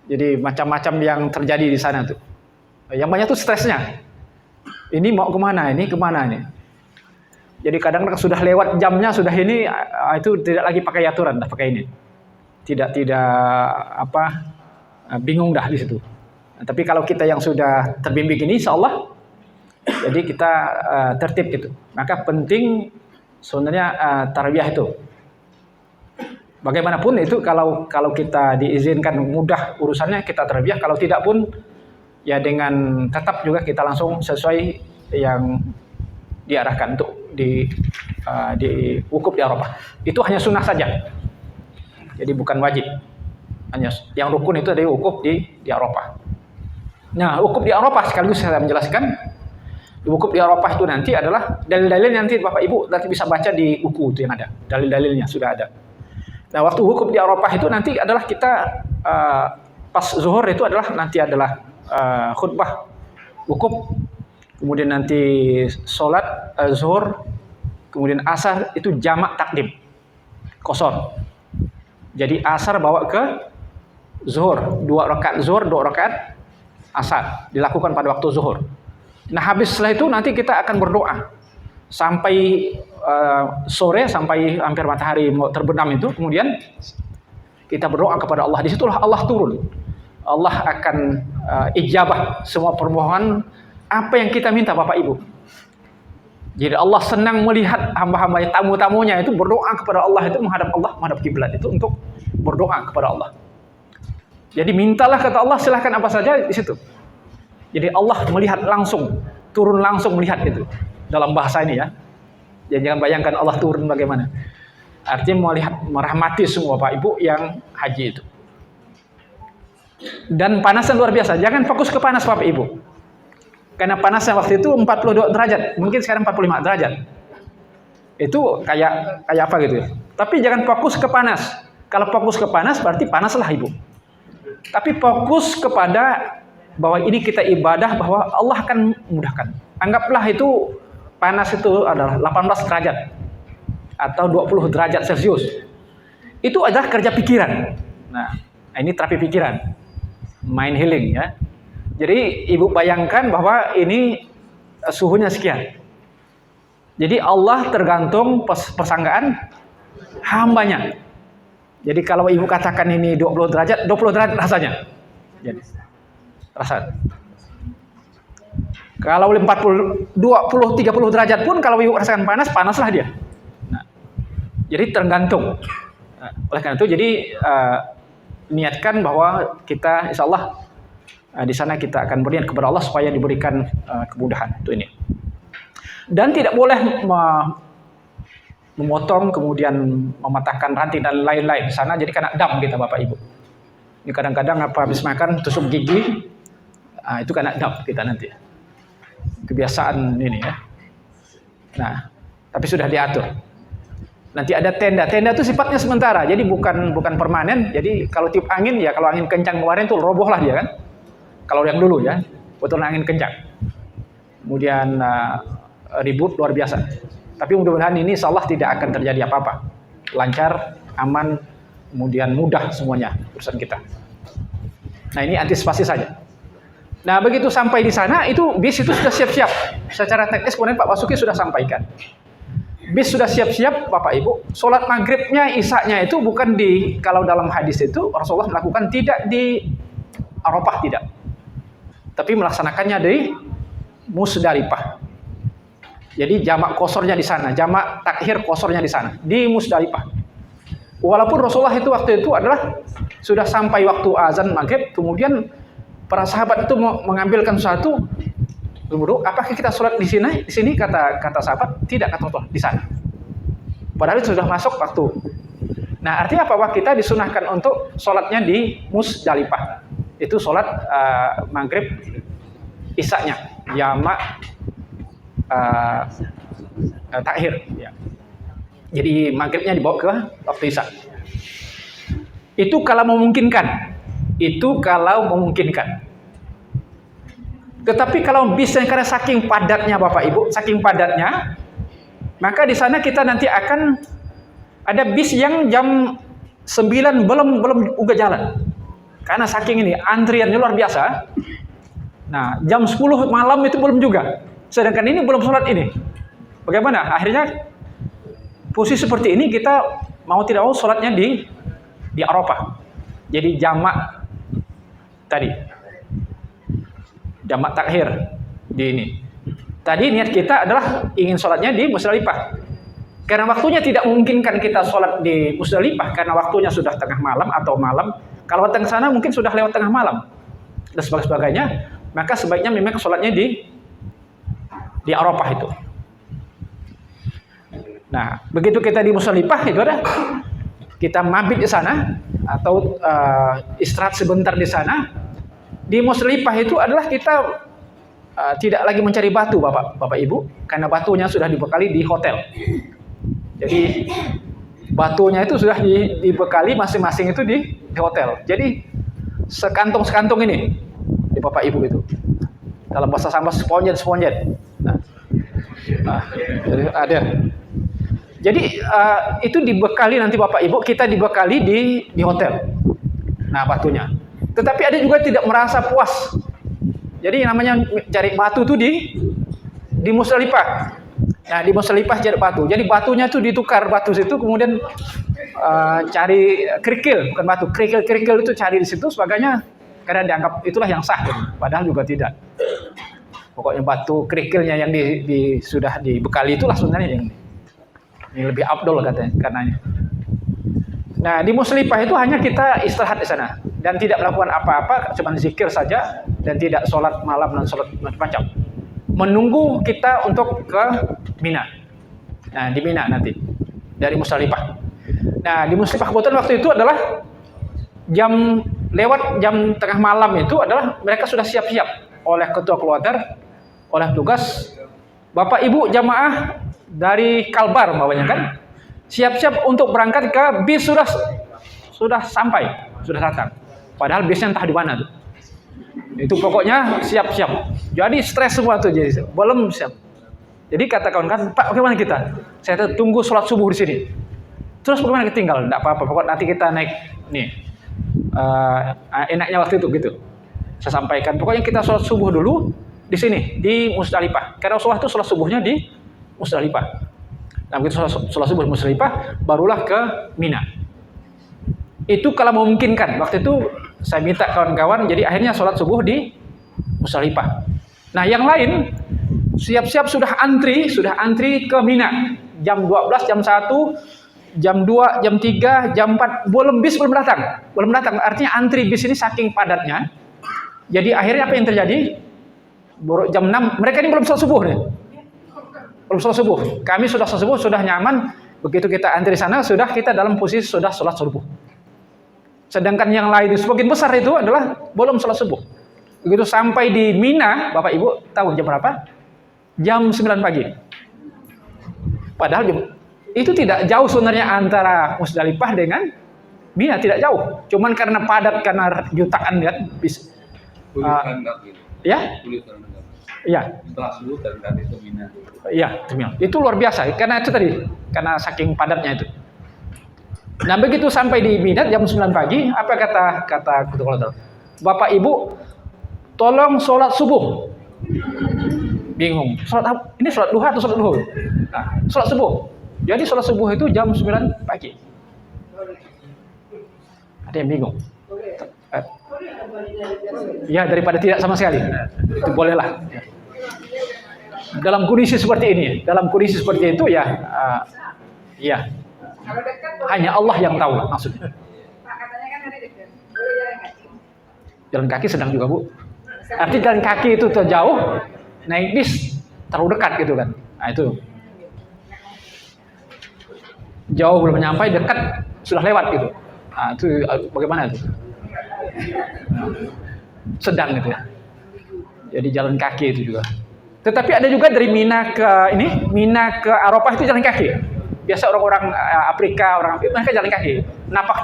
Jadi macam-macam yang terjadi di sana tuh. Yang banyak tuh stresnya. Ini mau kemana? Ini kemana ini? Jadi kadang-kadang sudah lewat jamnya, sudah ini itu tidak lagi pakai aturan, dah pakai ini. Tidak bingung dah di situ. Nah, tapi kalau kita yang sudah terbimbing ini, insya Allah, jadi kita tertib gitu. Maka penting sebenarnya tarbiyah itu. Bagaimanapun itu kalau kita diizinkan mudah urusannya kita tarbiyah, kalau tidak pun ya dengan tetap juga kita langsung sesuai yang diarahkan untuk di wukuf di Arafah. Itu hanya sunnah saja. Jadi bukan wajib. Hanya yang rukun itu dari wukuf di Arafah. Nah, wukuf di Arafah sekaligus saya menjelaskan. Wukuf di Arafah itu nanti adalah dalil-dalil nanti Bapak Ibu nanti bisa baca di buku itu yang ada. Dalil-dalilnya sudah ada. Nah, waktu wukuf di Arafah itu nanti adalah kita pas zuhur itu adalah khutbah wukuf, kemudian nanti sholat zuhur, kemudian asar itu jamak takdim, qashar. Jadi asar bawa ke zuhur, 2 rakaat zuhur, 2 rakaat asar dilakukan pada waktu zuhur. Nah, habis setelah itu nanti kita akan berdoa sampai sore, sampai hampir matahari mau terbenam itu, kemudian kita berdoa kepada Allah. Disitulah Allah turun. Allah akan ijabah semua permohonan apa yang kita minta Bapak Ibu. Jadi Allah senang melihat hamba-hamba tamu-tamunya itu berdoa kepada Allah, itu menghadap Allah, menghadap kiblat itu untuk berdoa kepada Allah. Jadi mintalah kata Allah, silahkan apa saja di situ. Jadi Allah melihat langsung, turun langsung melihat itu dalam bahasa ini ya. Jadi jangan bayangkan Allah turun bagaimana. Artinya melihat, merahmati semua Pak Ibu yang haji itu. Dan panasnya luar biasa. Jangan fokus ke panas Bapak Ibu. Karena panasnya waktu itu 42 derajat, mungkin sekarang 45 derajat. Itu kayak apa gitu ya. Tapi jangan fokus ke panas. Kalau fokus ke panas berarti panaslah Ibu. Tapi fokus kepada bahwa ini kita ibadah, bahwa Allah akan memudahkan, Anggaplah itu panas itu adalah 18 derajat atau 20 derajat Celcius. Itu adalah kerja pikiran. Nah, ini terapi pikiran, mind healing ya. Jadi ibu bayangkan bahwa ini suhunya sekian. Jadi Allah tergantung persangkaan hambanya. Jadi kalau ibu katakan ini 20 derajat rasanya. Jadi rasa. Kalau 40, 20, 30 derajat pun kalau ibu rasakan panas, panaslah dia. Nah, jadi tergantung. Nah, oleh karena itu, jadi niatkan bahwa kita, insya Allah di sana kita akan berniat kepada Allah supaya diberikan kemudahan. Itu ini. Dan tidak boleh memotong, kemudian mematahkan ranting dan lain-lain. Di sana jadi kena dam kita Bapak Ibu. Ini kadang-kadang habis makan tusuk gigi, itu kena dam kita nanti. Kebiasaan ini ya. Nah, tapi sudah diatur. Nanti ada tenda. Tenda itu sifatnya sementara, jadi bukan permanen. Jadi kalau tiup angin ya, kalau angin kencang kemarin tuh robohlah dia kan. Kalau yang dulu ya, betul angin kencang. Kemudian ribut luar biasa. Tapi mudah-mudahan ini insya Allah tidak akan terjadi apa-apa. Lancar, aman, kemudian mudah semuanya urusan kita. Nah, ini antisipasi saja. Nah, begitu sampai di sana, itu bis itu sudah siap-siap. Secara teknis kemudian Pak Basuki sudah sampaikan. Bis sudah siap-siap, Bapak Ibu. Sholat maghribnya, isya-nya itu bukan kalau dalam hadis itu, Rasulullah melakukan tidak di Arafah, tidak. Tapi melaksanakannya di Musdalifah. Jadi jamak kosornya di sana, jamak takhir kosornya di sana, di Musdalifah. Walaupun Rasulullah itu waktu itu adalah sudah sampai waktu azan maghrib, kemudian para sahabat itu mengambilkan sesuatu. Apakah kita sholat di sini? Di sini kata sahabat, tidak, kata Rasulullah, di sana. Padahal itu sudah masuk waktu. Nah, artinya apa? Bahwa kita disunahkan untuk sholatnya di Musdalifah. Itu sholat maghrib isya-nya, jamak takhir. Ya. Jadi maghribnya dibawa ke waktu isya. Itu kalau memungkinkan. Tetapi kalau bisnya karena saking padatnya Bapak Ibu, saking padatnya, maka di sana kita nanti akan ada bis yang jam 9 belum juga jalan. Karena saking ini antriannya luar biasa. Nah, jam 10 malam itu belum juga. Sedangkan ini belum sholat ini. Bagaimana? Akhirnya posisi seperti ini kita mau tidak mau sholatnya di Arafah. Jadi jamak tadi. Jamak takhir di ini. Tadi niat kita adalah ingin sholatnya di Musdalifah. Karena waktunya tidak memungkinkan kita sholat di Musdalifah karena waktunya sudah tengah malam atau malam. Kalau datang ke sana mungkin sudah lewat tengah malam dan sebagainya. Maka sebaiknya memang sholatnya di Arafah itu. Nah, begitu kita di Musdalifah itu ada kita mabit di sana atau istirahat sebentar di sana. Di Musdalifah itu adalah kita tidak lagi mencari batu Bapak Ibu, karena batunya sudah dibekali di hotel. Jadi batunya itu sudah dibekali masing-masing itu di hotel. Jadi sekantong ini di Bapak Ibu itu. Dalam bahasa Samba sponjet. Jadi ada. Jadi itu dibekali nanti Bapak Ibu, kita dibekali di hotel. Nah, batunya. Tetapi ada juga tidak merasa puas. Jadi namanya cari batu itu di Musdalifah. Nah, di Musdalifah cari batu. Jadi batunya itu ditukar batu situ, kemudian cari kerikil, bukan batu. Kerikil itu cari di situ sebagainya karena dianggap itulah yang sah. Padahal juga tidak. Pokoknya batu kerikilnya yang sudah dibekali itulah sebenarnya yang lebih afdol katanya. Nah, di Musdalifah itu hanya kita istirahat di sana dan tidak melakukan apa-apa, cuma zikir saja dan tidak sholat malam dan sholat macam-macam. Menunggu kita untuk ke Mina. Nah, di Mina nanti dari Musdalifah. Nah, di Musdalifah kebetulan waktu itu adalah lewat jam tengah malam itu adalah mereka sudah siap-siap oleh ketua keluarga, oleh tugas Bapak Ibu jamaah dari Kalbar bawahnya kan. Siap-siap untuk berangkat ke bis sudah sampai, sudah datang. Padahal bisnya entah di mana tuh. Itu pokoknya siap-siap. Jadi stres semua tuh, jadi belum siap. Jadi kata kawan-kawan, Pak bagaimana kita? Saya tunggu sholat subuh di sini. Terus bagaimana kita tinggal? Tidak apa-apa, pokoknya nanti kita naik nih. Enaknya waktu itu gitu. Saya sampaikan, pokoknya kita sholat subuh dulu di sini, di Musdalifah. Karena Rasulullah itu sholat subuhnya di Musdalifah. Nah begitu sholat subuh di Musdalifah, barulah ke Mina. Itu kalau memungkinkan. Waktu itu saya minta kawan-kawan, jadi akhirnya sholat subuh di Musdalifah. Nah yang lain, siap-siap sudah antri ke Mina. Jam 12, jam 1, jam 2, jam 3, jam 4, bis belum datang. Artinya antri bis ini saking padatnya. Jadi akhirnya apa yang terjadi? Jam 6, mereka ini belum sholat subuh nih. Belum sholat subuh. Kami sudah sholat subuh, sudah nyaman. Begitu kita antri sana, sudah kita dalam posisi sudah sholat subuh. Sedangkan yang lain sebagian besar itu adalah belum sholat subuh. Begitu sampai di Mina, Bapak Ibu tahu jam berapa? Jam 9 pagi. Padahal itu tidak jauh sebenarnya antara Musdalifah dengan Mina, tidak jauh. Cuman karena padat, karena jutaan kan bis. Ya? Iya. Setelah subuh dan itu Mina. Iya, itu luar biasa. Karena itu tadi, karena saking padatnya itu. Nah begitu sampai di Mina jam 9 pagi, apa kata ketua kloter? Bapak Ibu, tolong sholat subuh. Bingung, ini sholat duha atau sholat duhur? Nah, sholat subuh. Jadi sholat subuh itu jam 9 pagi. Ada yang bingung. Ya daripada tidak sama sekali, itu bolehlah. Dalam kondisi seperti ini, itu ya, ya. Hanya Allah yang tahu maksudnya. Jalan kaki sedang juga Bu. Arti jalan kaki itu terjauh, naik bis terlalu dekat gitu kan. Nah itu. Jauh belum nyampe, dekat sudah lewat gitu. Nah itu bagaimana itu? Sedang gitu ya. Jadi jalan kaki itu juga. Tetapi ada juga dari Mina ke Arafah itu jalan kaki. Biasa orang-orang Afrika, mereka jalan kaki. Napak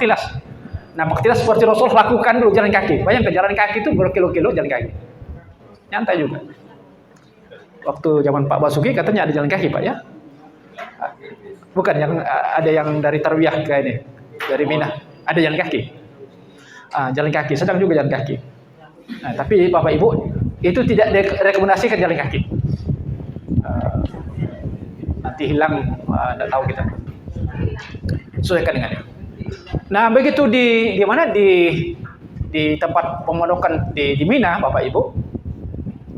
tilas seperti Rasul lakukan dulu jalan kaki. Bayangkan jalan kaki itu berkilo-kilo jalan kaki. Nyantai juga. Waktu zaman Pak Basuki katanya ada jalan kaki Pak ya. Bukan yang ada yang dari Tarwiyah ke ini, dari Mina ada jalan kaki. Jalan kaki, sedang juga jalan kaki. Nah, tapi Bapak Ibu itu tidak direkomendasikan jalan kaki. Nanti hilang, tidak tahu kita. Sesuaikan dengannya. Nah begitu di mana di tempat pemondokan di Mina, Bapak Ibu,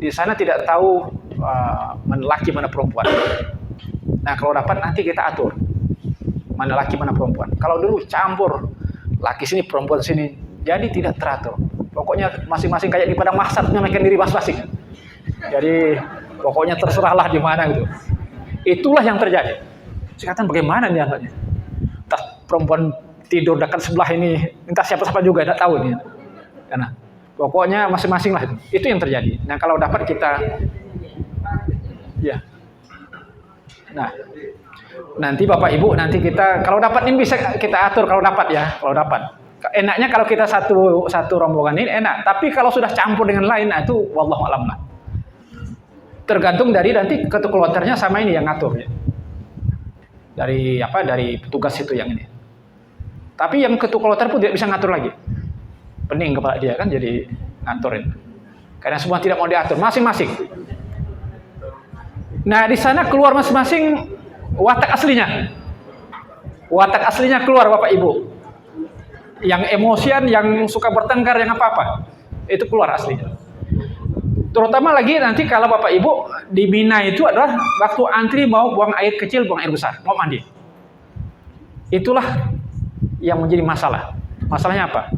di sana tidak tahu mana laki mana perempuan. Nah kalau dapat nanti kita atur mana laki mana perempuan. Kalau dulu campur laki sini perempuan sini, jadi tidak teratur. Pokoknya masing-masing kayak di padang mahsyar nyamakan diri masing-masing. Jadi pokoknya terserahlah di mana gitu. Itulah yang terjadi. Sekarang bagaimana nih anaknya? Entah perempuan tidur dekat sebelah ini, entah siapa-siapa juga tidak tahu nih. Karena pokoknya masing-masing lah itu. Itu yang terjadi. Nah kalau dapat kita, ya. Nah nanti Bapak Ibu nanti kita kalau dapat ini bisa kita atur kalau dapat ya. Kalau dapat. Enaknya kalau kita satu rombongan ini enak. Tapi kalau sudah campur dengan lain, nah itu wallahu a'lam lah. Tergantung dari nanti ketua kloternya sama ini yang ngatur ya. Dari petugas itu yang ini. Tapi yang ketua kloter pun tidak bisa ngatur lagi. Pening kepala dia kan jadi ngaturin. Karena semua tidak mau diatur masing-masing. Nah, di sana keluar masing-masing watak aslinya. Watak aslinya keluar Bapak Ibu. Yang emosian, yang suka bertengkar, yang apa-apa. Itu keluar aslinya. Terutama lagi nanti kalau Bapak Ibu di Mina itu adalah waktu antri mau buang air kecil, buang air besar, mau mandi. Itulah yang menjadi masalah. Masalahnya apa?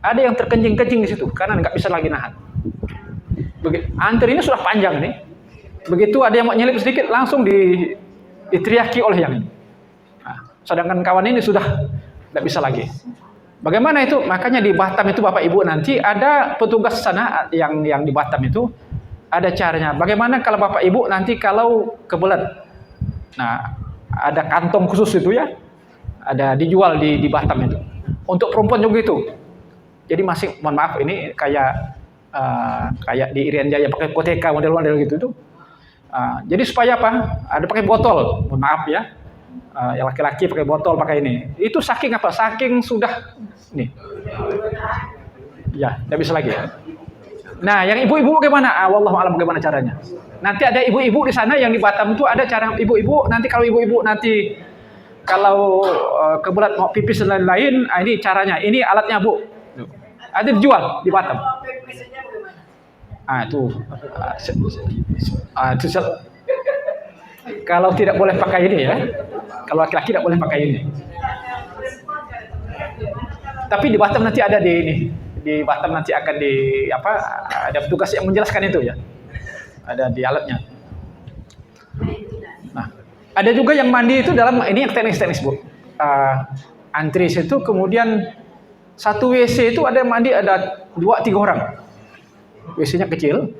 Ada yang terkencing-kencing di situ karena nggak bisa lagi nahan. Antri ini sudah panjang nih. Begitu ada yang mau nyelip sedikit langsung diteriaki oleh yang ini. Nah, sedangkan kawan ini sudah nggak bisa lagi. Bagaimana itu? Makanya di Batam itu Bapak Ibu nanti ada petugas sana yang di Batam itu ada caranya. Bagaimana kalau Bapak Ibu nanti kalau kebelet. Nah, ada kantong khusus itu ya. Ada dijual di Batam itu. Untuk perempuan juga itu. Jadi mohon maaf ini kayak kayak di Irian Jaya pakai koteka model-model gitu tuh. Jadi supaya apa? Ada pakai botol, mohon maaf ya. Yang laki-laki pakai botol pakai ini. Itu saking apa? Saking sudah nih. Ya, tidak bisa lagi. Nah, yang ibu-ibu bagaimana? Wallahu alam bagaimana caranya. Nanti ada ibu-ibu di sana yang di Batam itu ada cara ibu-ibu. Nanti kalau ibu-ibu nanti kalau kebetulan mau pipis dan lain-lain, ini caranya. Ini alatnya Bu. Ada dijual di Batam. Itu kalau tidak boleh pakai ini ya. Kalau laki-laki tidak boleh pakai ini. Tapi di Batam nanti ada di ini. Di Batam nanti akan ada petugas yang menjelaskan itu ya. Ada di alatnya. Nah, ada juga yang mandi itu dalam ini yang teknis-teknis Bu. Antri situ kemudian satu WC itu ada yang mandi ada 2-3 orang. WC-nya kecil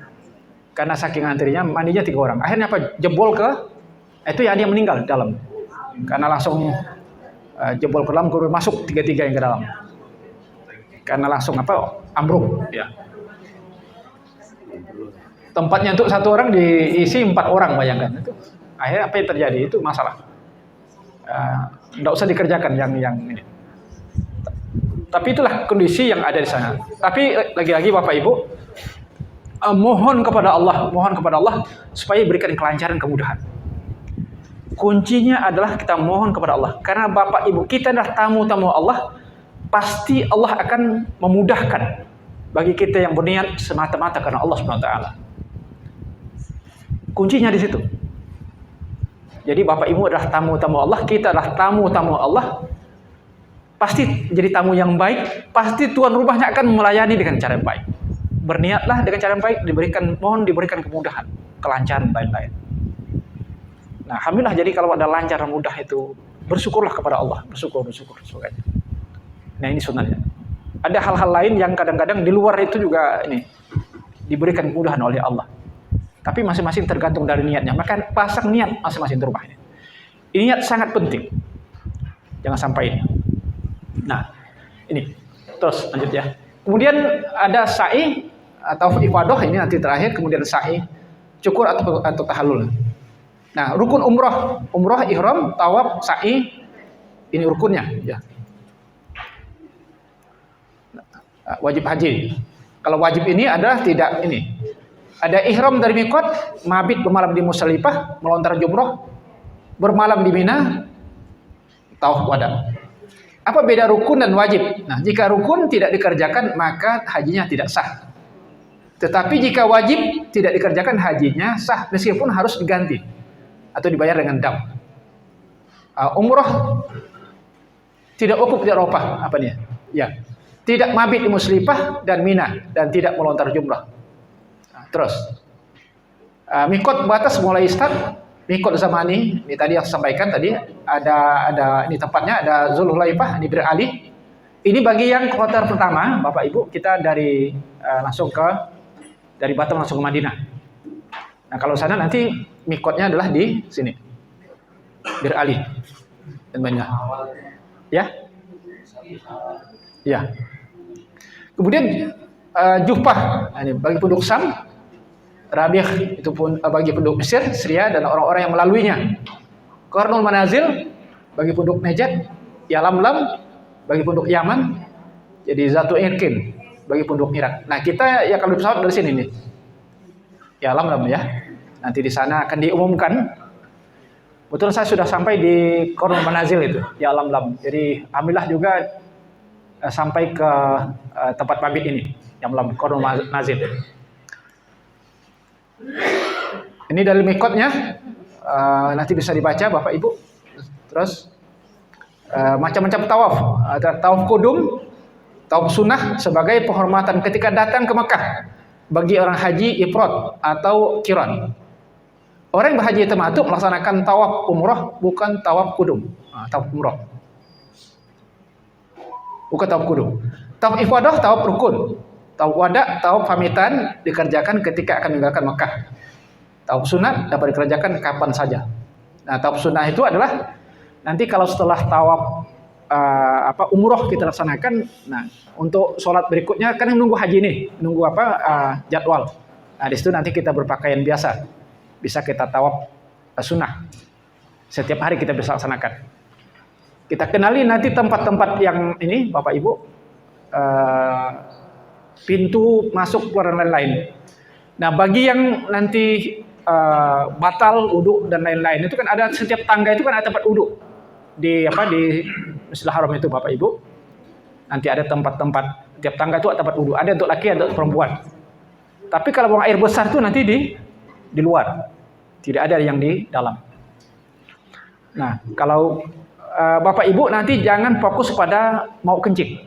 karena saking antrinya mandinya 3 orang. Akhirnya apa? Jebol ke itu ya dia meninggal di dalam. Karena langsung jebol ke dalam kemudian masuk 3 yang ke dalam. Karena langsung ambruk ya. Tempatnya untuk 1 orang diisi 4 orang bayangkan itu. Akhirnya apa yang terjadi itu masalah. Tidak usah dikerjakan yang ini. Tapi itulah kondisi yang ada di sana. Tapi lagi-lagi Bapak Ibu mohon kepada Allah supaya berikan kelancaran kemudahan. Kuncinya adalah kita mohon kepada Allah. Karena Bapak Ibu kita adalah tamu-tamu Allah, pasti Allah akan memudahkan bagi kita yang berniat semata-mata karena Allah Subhanahu wa taala. Kuncinya di situ. Jadi Bapak Ibu adalah tamu-tamu Allah, kita adalah tamu-tamu Allah. Pasti jadi tamu yang baik, pasti tuan rumahnya akan melayani dengan cara yang baik. Berniatlah dengan cara yang baik, mohon diberikan kemudahan, kelancaran lain-lain. Nah, alhamdulillah jadi kalau ada lancar dan mudah itu bersyukurlah kepada Allah, bersyukur aja. Nah, ini sunnahnya. Ada hal-hal lain yang kadang-kadang di luar itu juga ini diberikan kemudahan oleh Allah. Tapi masing-masing tergantung dari niatnya. Maka pasang niat masing-masing di rumahnya. Ini niat sangat penting. Jangan sampai ini. Nah, ini terus lanjut ya. Kemudian ada sa'i atau ifadah ini nanti terakhir. Kemudian sa'i, cukur atau tahallul. Nah, rukun umroh ihram, tawaf, sa'i, ini rukunnya. Ya. Wajib haji. Kalau wajib ini adalah tidak ini. Ada ihram dari miqat, mabit bermalam di Musdalifah, melontar jumroh, bermalam di Mina, tawaf wada. Apa beda rukun dan wajib? Nah, jika rukun tidak dikerjakan maka hajinya tidak sah. Tetapi jika wajib tidak dikerjakan hajinya sah meskipun harus diganti atau dibayar dengan dam. Umroh tidak wukuf di Arafah apa nih? Ya. Tidak mabit di Musdalifah dan Mina dan tidak melontar jumrah. Terus mikot batas mulai start mikot zamani ini tadi yang saya sampaikan tadi ada ini tempatnya ada Zulhulaifah ini beralih. Ini bagi yang kloter pertama Bapak Ibu kita dari Batam langsung ke Madinah. Nah kalau sana nanti mikotnya adalah di sini beralih dan banyak ya ya. Kemudian Juhfah ini bagi penduduk Sam. Rabi'ah itu pun bagi penduduk Mesir, Syria dan orang-orang yang melaluinya. Qarnul Manazil bagi penduduk Najd, Yalamlam bagi penduduk Yaman, jadi Zatu Irkin bagi penduduk Irak. Nah, kita ya kalau pesawat dari sini nih. Yalamlam ya. Nanti di sana akan diumumkan. Betul saya sudah sampai di Qarnul Manazil itu, Yalamlam. Jadi alhamdulillah juga sampai ke tempat mabit ini, Yalamlam Qarnul Manazil. Ini dari mikotnya nanti bisa dibaca Bapak Ibu. Terus macam-macam tawaf. Ada tawaf kudum, tawaf sunnah sebagai penghormatan ketika datang ke Mekah bagi orang haji ifrad atau qiran. Orang yang berhaji tamattu melaksanakan tawaf umrah bukan tawaf kudum. Tawaf umrah. Bukan tawaf kudum. Tawaf ifadah, tawaf rukun. Tawaf wada, tawaf pamitan dikerjakan ketika akan meninggalkan Mekah. Tawaf sunat dapat dikerjakan kapan saja. Nah, tawaf sunnah itu adalah nanti kalau setelah tawaf umroh kita laksanakan. Nah, untuk sholat berikutnya kan nunggu haji nih, nunggu jadwal. Nah, di situ nanti kita berpakaian biasa, bisa kita tawaf sunnah. Setiap hari kita bisa laksanakan. Kita kenali nanti tempat-tempat yang ini, Bapak Ibu, pintu masuk keluar dan lain-lain. Nah, bagi yang nanti batal wudhu dan lain-lain itu kan ada, setiap tangga itu kan ada tempat wudhu di Masjidil Haram itu, Bapak Ibu. Nanti ada tempat-tempat, tiap tangga itu ada tempat wudhu, ada untuk laki, ada untuk perempuan. Tapi kalau buang air besar itu nanti di luar, tidak ada yang di dalam. Nah, kalau Bapak Ibu nanti jangan fokus pada mau kencing.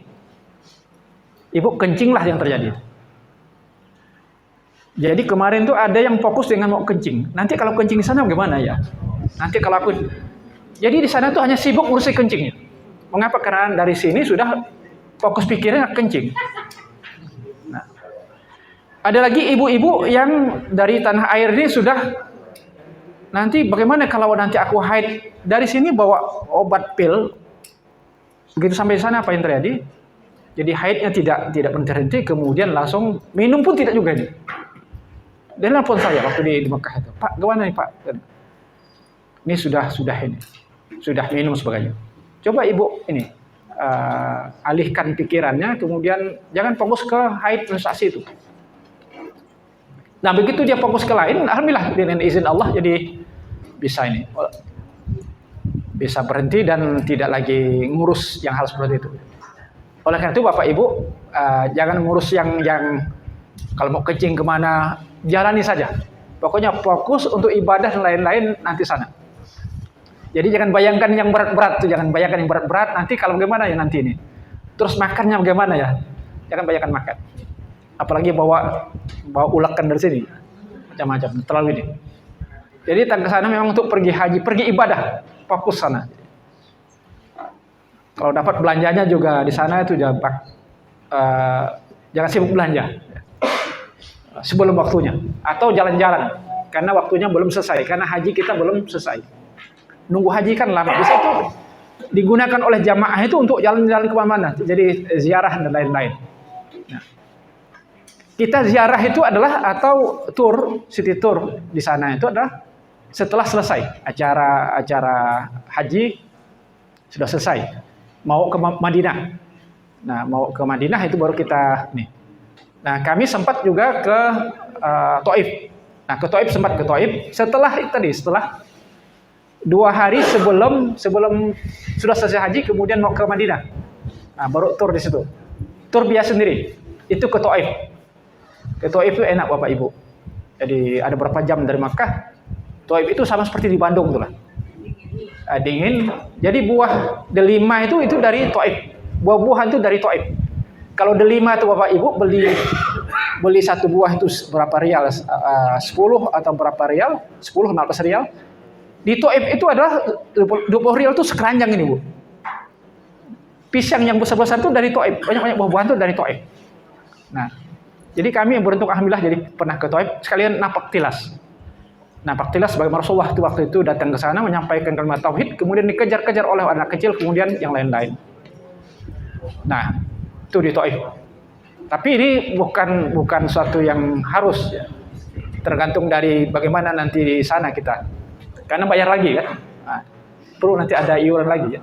Ibu kencinglah yang terjadi. Jadi kemarin tuh ada yang fokus dengan mau kencing. Nanti kalau kencing di sana bagaimana ya? Nanti kalau jadi di sana tuh hanya sibuk ngurusin kencingnya. Mengapa? Karena dari sini sudah fokus pikirnya kencing. Nah, ada lagi ibu-ibu yang dari tanah air ini sudah, nanti bagaimana kalau nanti aku haid, dari sini bawa obat pil, begitu sampai di sana apa yang terjadi? Jadi haidnya tidak berhenti, kemudian langsung minum pun tidak juga ini. Dia nelfon saya waktu di Mekah itu, Pak, gimana nih Pak? Ini sudah minum sebagainya. Coba ibu ini alihkan pikirannya, kemudian jangan fokus ke haid menstruasi itu. Nah, begitu dia fokus ke lain, alhamdulillah dengan izin Allah jadi bisa berhenti dan tidak lagi ngurus yang hal seperti itu. Oleh karena itu Bapak Ibu, jangan ngurus yang kalau mau kencing kemana, jalani saja. Pokoknya fokus untuk ibadah dan lain-lain nanti sana. Jadi jangan bayangkan yang berat-berat tuh, jangan bayangkan yang berat-berat. Nanti kalau bagaimana ya nanti ini. Terus makannya bagaimana ya? Jangan bayangkan makan. Apalagi bawa ulekan dari sini, macam-macam, terlalu ini. Jadi ke sana memang untuk pergi haji, pergi ibadah, fokus sana. Kalau dapat belanjanya juga di sana itu jangan sibuk belanja sebelum waktunya, atau jalan-jalan karena waktunya belum selesai, karena haji kita belum selesai. Nunggu haji kan lama, bisa itu digunakan oleh jamaah itu untuk jalan-jalan kemana-mana, jadi ziarah dan lain-lain. Nah, kita ziarah itu adalah atau city tour di sana itu adalah setelah selesai acara haji sudah selesai, mau ke Madinah. Nah, mau ke Madinah itu baru kita nih. Nah, kami sempat juga ke Taif. Nah, sempat ke Taif setelah 2 hari sebelum sudah selesai haji, kemudian mau ke Madinah. Nah, baru tur di situ. Tur biasa sendiri. Itu ke Taif. Ke Taif itu enak Bapak Ibu. Jadi ada berapa jam dari Makkah. Taif itu sama seperti di Bandung tuh lah. Dingin. Jadi buah delima itu dari Taif. Buah-buahan itu dari Taif. Kalau delima itu Bapak Ibu beli satu buah itu berapa rial? 10 atau berapa rial? 10 15 rial. Di Taif itu adalah 20 rial itu sekeranjang ini, Bu. Pisang yang besar-besar itu dari Taif. Banyak-banyak buah-buahan itu dari Taif. Nah, jadi kami yang beruntung alhamdulillah jadi pernah ke Taif, sekalian napak tilas. Napak tilas bagaimana Rasulullah waktu itu datang ke sana menyampaikan kalimat tauhid, kemudian dikejar-kejar oleh anak kecil, kemudian yang lain-lain. Nah, itu di Taif. Tapi ini bukan suatu yang harus ya. Tergantung dari bagaimana nanti di sana kita. Karena bayar lagi kan. Nah, perlu nanti ada iuran lagi ya.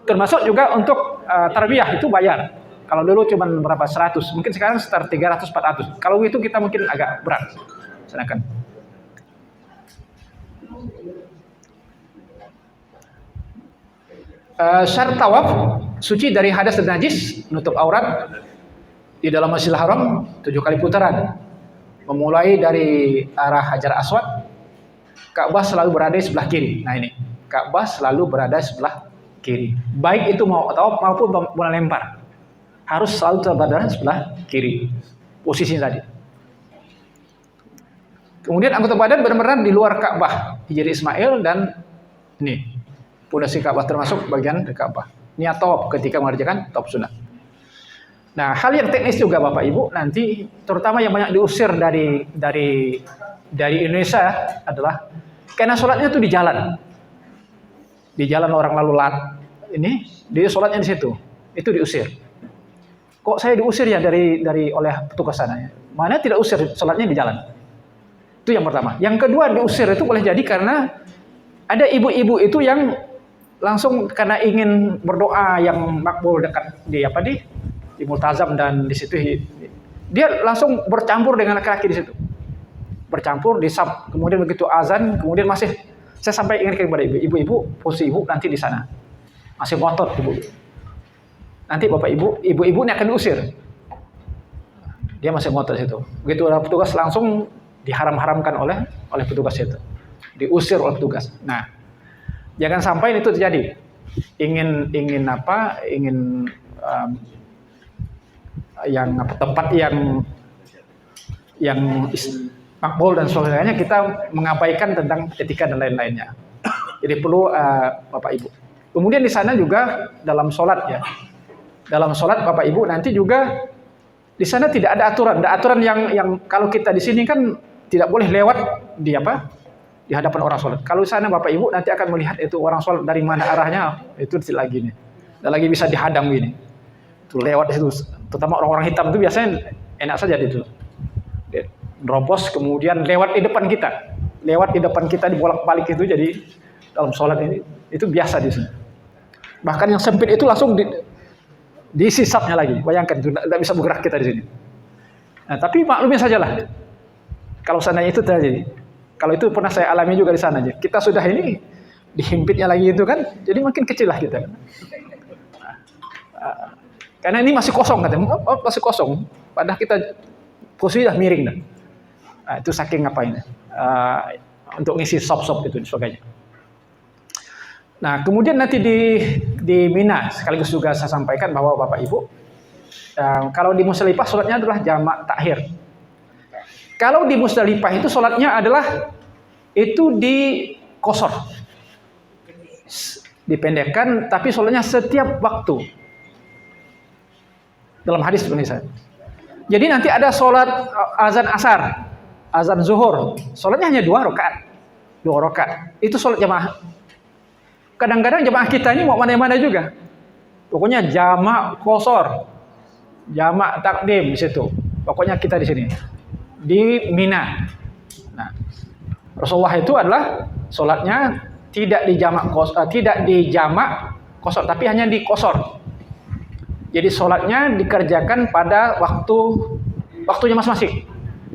Termasuk juga untuk tarbiyah itu bayar. Kalau dulu cuma berapa 100, mungkin sekarang sekitar 300 400. Kalau itu kita mungkin agak berat. Silakan. Syarat tawaf suci dari hadas dan najis, menutup aurat di dalam Masjidil Haram 7 kali putaran, memulai dari arah Hajar Aswad. Ka'bah selalu berada di sebelah kiri. Nah ini, Ka'bah selalu berada di sebelah kiri. Baik itu mau tawaf maupun mau lempar, harus selalu berada di sebelah kiri. Posisinya tadi. Kemudian anggota badan benar-benar di luar Ka'bah, Hijri Ismail dan ini pondasi Ka'bah termasuk bagian dari Ka'bah. Niat tawaf ketika mengerjakan tawaf sunat. Nah, hal yang teknis juga Bapak Ibu nanti, terutama yang banyak diusir dari Indonesia adalah karena sholatnya itu di jalan. Di jalan orang lalu ini, dia sholatnya di situ. Itu diusir. Kok saya diusir ya dari oleh petugas sana? Mana tidak usir, sholatnya di jalan. Itu yang pertama. Yang kedua, diusir itu boleh jadi karena ada ibu-ibu itu yang langsung karena ingin berdoa yang makbul dekat di multazam, dan di situ dia langsung bercampur dengan laki-laki di situ. Bercampur di sab. Kemudian begitu azan, kemudian masih saya sampai ingatkan kepada ibu-ibu, posisi ibu nanti di sana. Masih ngotot ibu. Nanti bapak ibu-ibu ini akan diusir. Dia masih ngotot situ. Begitu ada petugas langsung diharam-haramkan oleh petugas itu. Diusir oleh petugas. Nah, jangan sampai itu terjadi. Ingin tempat yang makbul dan sebagainya, kita mengabaikan tentang etika dan lain-lainnya. Jadi perlu bapak ibu. Kemudian di sana juga dalam sholat ya. Dalam sholat bapak ibu nanti juga di sana tidak ada aturan. Ada aturan yang kalau kita di sini kan tidak boleh lewat di hadapan orang sholat. Kalau di sana bapak ibu nanti akan melihat itu orang sholat dari mana arahnya, itu tidak lagi nih. Tidak lagi bisa dihadang gini. Itu lewat itu, terutama orang-orang hitam itu biasanya enak saja itu. Nerobos kemudian lewat di depan kita dibolak-balik itu, jadi dalam sholat ini itu biasa di sini. Bahkan yang sempit itu langsung disisapnya lagi. Bayangkan itu tidak bisa bergerak kita di sini. Nah, tapi maklumin sajalah. Kalau seandainya itu terjadi. Kalau itu pernah saya alami juga di sana aja. Kita sudah ini dihimpitnya lagi itu kan, jadi makin kecil lah kita. Karena ini masih kosong katanya. Masih kosong. Padahal kita posisi sudah miring dah. Nah, itu saking ngapain? Untuk ngisi sop-sop itu dan sebagainya. Nah, kemudian nanti di Mina sekaligus juga saya sampaikan bahwa Bapak Ibu, kalau di Musdalifah sholatnya adalah jamak takhir. Kalau di Musdalifah itu sholatnya adalah itu di qasar, dipendekkan, tapi sholatnya setiap waktu. Dalam hadis seperti ini. Jadi nanti ada sholat azan asar, azan zuhur, sholatnya hanya 2 rakaat. 2 rakaat. Itu sholat jamaah. Kadang-kadang jamaah kita ini mau mana-mana juga. Pokoknya jamak qasar, jamak takdim di situ. Pokoknya kita di sini. Di Mina. Nah, Rasulullah itu adalah sholatnya tidak di jamak qasar, tapi hanya di qasar. Jadi sholatnya dikerjakan pada waktunya masing-masing.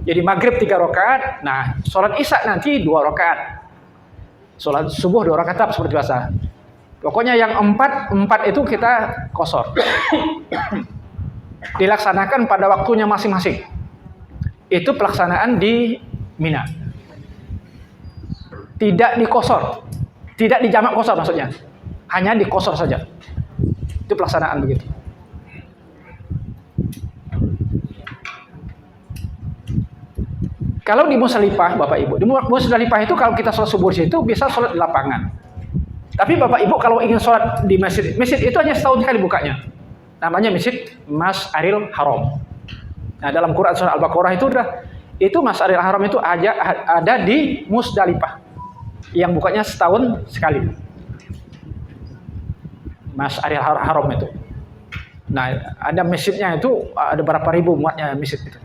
Jadi maghrib 3 rakaat, nah sholat isya nanti 2 rakaat. Sholat subuh 2 rakaat tetap seperti biasa. Pokoknya yang 4 itu kita qasar. Dilaksanakan pada waktunya masing-masing. Itu pelaksanaan di Mina. Tidak di qasar. Tidak di jamak qasar maksudnya. Hanya di qasar saja. Itu pelaksanaan begitu. Kalau di Musdalifah, Bapak Ibu, di Musdalifah itu kalau kita sholat subuh itu bisa sholat di lapangan. Tapi Bapak Ibu kalau ingin sholat di masjid itu hanya setahun sekali bukanya. Namanya Masjid Mas'aril Haram. Nah, dalam Quran surah Al-Baqarah itu Mas'aril Haram itu ada di Musdalifah. Yang bukanya setahun sekali. Mas'aril Haram itu. Nah, ada masjidnya itu ada berapa ribu muatnya masjid itu.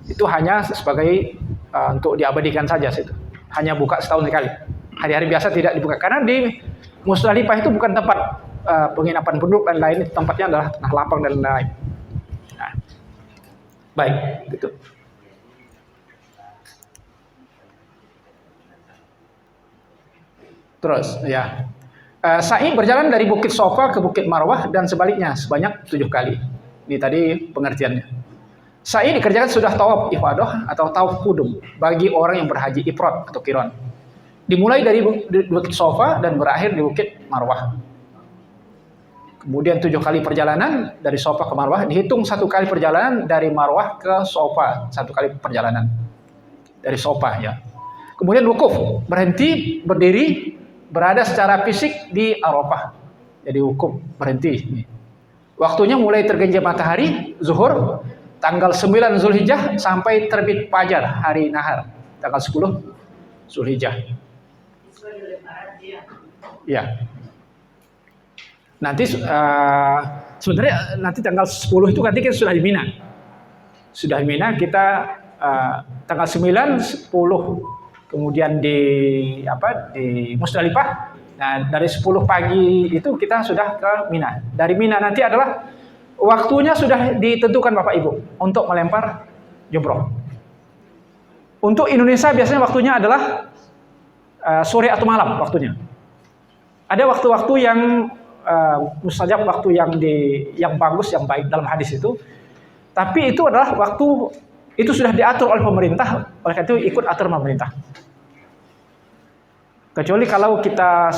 Itu hanya sebagai untuk diabadikan saja situ. Hanya buka setahun sekali. Hari-hari biasa tidak dibuka karena di Musdalifah itu bukan tempat penginapan penduduk dan lain, tempatnya adalah tanah lapang dan lain. Nah, baik, gitu. Terus, ya. Sa'i berjalan dari Bukit Sofa ke Bukit Marwah dan sebaliknya sebanyak 7 kali. Ini tadi pengertiannya. Sa'i dikerjakan sudah tawaf ifadah atau tawaf qudum bagi orang yang berhaji ifrad atau qiran. Dimulai dari Bukit Sofa dan berakhir di Bukit Marwah. Kemudian 7 kali perjalanan dari Sofa ke Marwah, dihitung 1 kali perjalanan dari Marwah ke Sofa, 1 kali perjalanan dari Sofa ya. Kemudian wukuf, berhenti, berdiri, berada secara fisik di Arafah. Jadi wukuf, berhenti. Waktunya mulai tergelincir matahari zuhur tanggal 9 Zulhijjah sampai terbit fajar hari nahar tanggal 10 Zulhijjah. Ya. Nanti sebenarnya nanti tanggal 10 itu nanti kita sudah di Mina. Sudah di Mina kita tanggal 9, 10 kemudian di Musdalifah. Nah, dari 10 pagi itu kita sudah ke Mina. Dari Mina nanti adalah waktunya sudah ditentukan Bapak Ibu untuk melempar jumroh. Untuk Indonesia biasanya waktunya adalah sore atau malam waktunya. Ada waktu-waktu yang mustajab, waktu yang bagus, yang baik dalam hadis itu. Tapi itu adalah waktu itu sudah diatur oleh pemerintah, oleh karena itu ikut aturan pemerintah. Kecuali kalau kita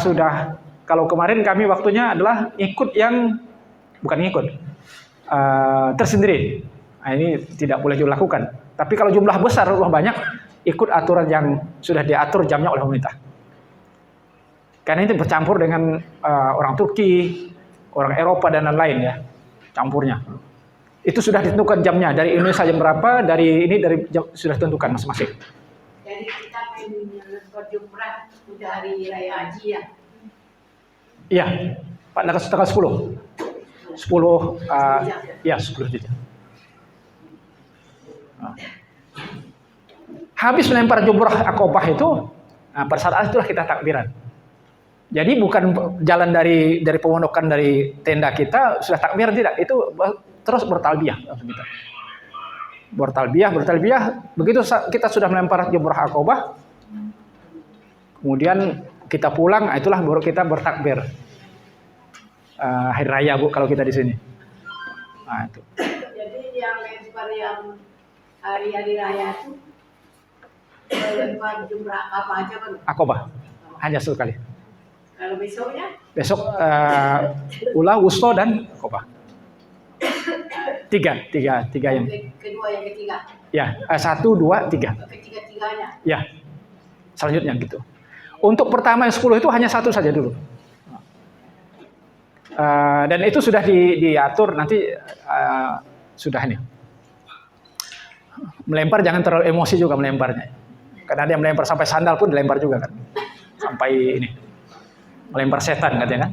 kalau kemarin kami waktunya adalah tersendiri. Nah, ini tidak boleh dilakukan. Tapi kalau jumlah besar, rumah banyak, ikut aturan yang sudah diatur jamnya oleh pemerintah. Karena itu bercampur dengan orang Turki, orang Eropa dan lain-lain ya, campurnya. Itu sudah ditentukan jamnya dari Indonesia jam berapa, sudah ditentukan masing-masing. Jadi kita berjumrah udah hari raya haji ya? Iya, tanggal 10. 10 ya 10 Hijjah. Habis melempar jumrah Aqobah itu, pada saat itulah kita takbiran. Jadi bukan jalan dari pemondokan dari tenda kita sudah takbiran, tidak. Itu terus bertalbiyah. Bertalbiyah. Begitu kita sudah melempar jumrah Aqobah, kemudian kita pulang, itulah baru kita bertakbir. Hari raya Bu kalau kita di sini. Nah, itu. Jadi yang lempar yang hari-hari raya itu lempar jumrah apa aja kan? Aqobah. Hanya sekali. Kalau besoknya? Besok Ula, Wusto dan Aqobah. Tiga yang. Kedua yang ketiga. Ya, 1, 2, 3. Ketiga-tiganya. Ya. Selanjutnya gitu. Untuk pertama yang 10 itu hanya satu saja dulu. Dan itu sudah diatur nanti sudah ini. Melempar jangan terlalu emosi juga melemparnya. Karena ada yang melempar sampai sandal pun dilempar juga kan. Sampai ini. Melempar setan katanya kan.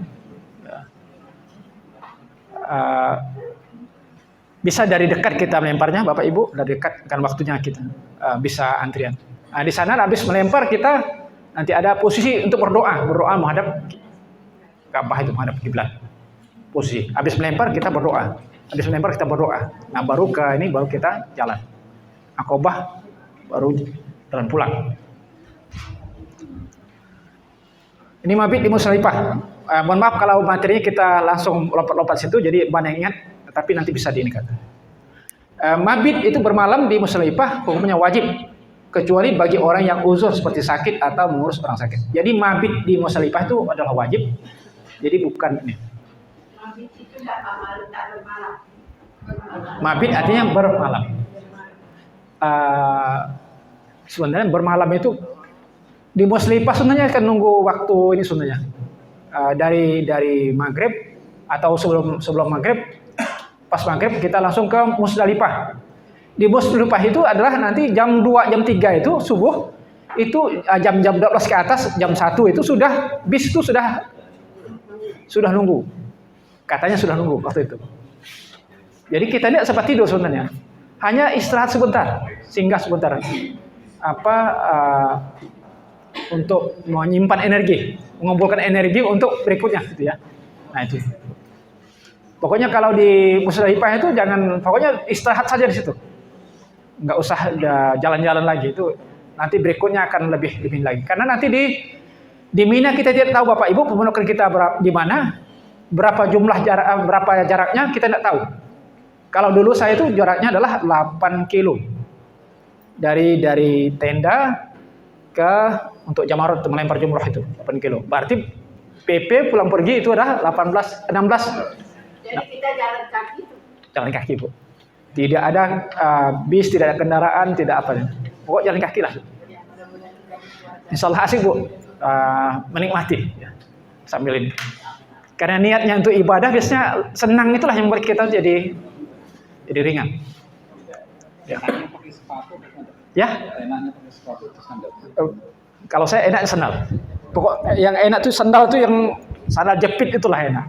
Bisa dari dekat kita melemparnya Bapak Ibu, dari dekat kan waktunya kita bisa antrian. Nah, di sana habis melempar kita nanti ada posisi untuk berdoa menghadap Ka'bah itu, menghadap kiblat. Posisi. Habis melempar kita berdoa. Nah, baru kita jalan. Aqobah baru jalan pulang. Ini mabit di Musdalifah. Mohon maaf kalau materinya kita langsung lompat-lompat situ, jadi mana yang ingat, tapi nanti bisa diingat. Mabit itu bermalam di Musdalifah hukumnya wajib, kecuali bagi orang yang uzur seperti sakit atau mengurus orang sakit. Jadi mabit di Musdalifah itu adalah wajib. Jadi bukan ini. Mabit itu tidak bermalam. Mabit artinya bermalam. Sebenarnya bermalam itu di Musdalifah sebenarnya akan nunggu waktu ini sebenarnya. Dari maghrib atau sebelum maghrib, pas maghrib kita langsung ke Musdalifah. Di Musdalifah itu adalah nanti jam 2, jam 3 itu subuh, itu jam 12 ke atas, jam 1 itu bis itu sudah nunggu. Katanya sudah nunggu waktu itu. Jadi kita tidak sempat tidur sebenarnya. Hanya istirahat sebentar, singgah sebentar. Untuk menyimpan energi, mengumpulkan energi untuk berikutnya gitu ya. Nah itu. Pokoknya kalau di Musdalifah itu pokoknya istirahat saja di situ. Nggak usah jalan-jalan lagi, itu nanti berikutnya akan lebih lagi. Karena nanti di Mina kita tidak tahu Bapak Ibu pemondokan kita di mana, berapa jaraknya kita tidak tahu. Kalau dulu saya itu jaraknya adalah 8 kilo dari tenda untuk jamarat melempar jumrah itu 8 kilo. Berarti PP pulang pergi itu adalah 16. Jadi kita jalan kaki itu. Jalan kaki Bu. Tidak ada bis, tidak ada kendaraan, tidak apa. Pokok jalan kaki lah. Insya Allah asik Bu. Menikmati ya, sambil ini. Karena niatnya untuk ibadah biasanya senang, itulah yang membuat kita jadi ringan. Ya. Kalau saya enak sandal. Pokok yang enak tuh sandal tuh yang sandal jepit itulah enak.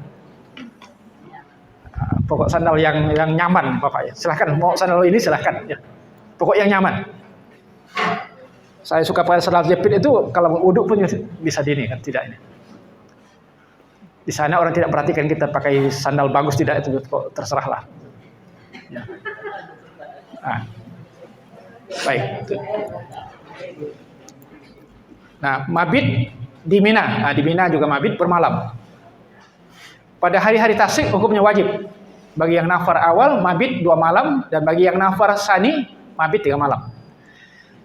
Pokok sandal yang nyaman Bapak ya. Silahkan mau sandal ini silahkan ya. Pokok yang nyaman. Saya suka pakai sandal jepit itu kalau mau uduk pun bisa ini kan, tidak ini. Di sana orang tidak perhatikan kita pakai sandal bagus tidak, itu terserahlah. Ya. Baik. Nah, mabit di Mina. Di Mina juga mabit bermalam. Pada hari-hari tasyrik hukumnya wajib. Bagi yang nafar awal mabit 2 malam, dan bagi yang nafar sani mabit 3 malam.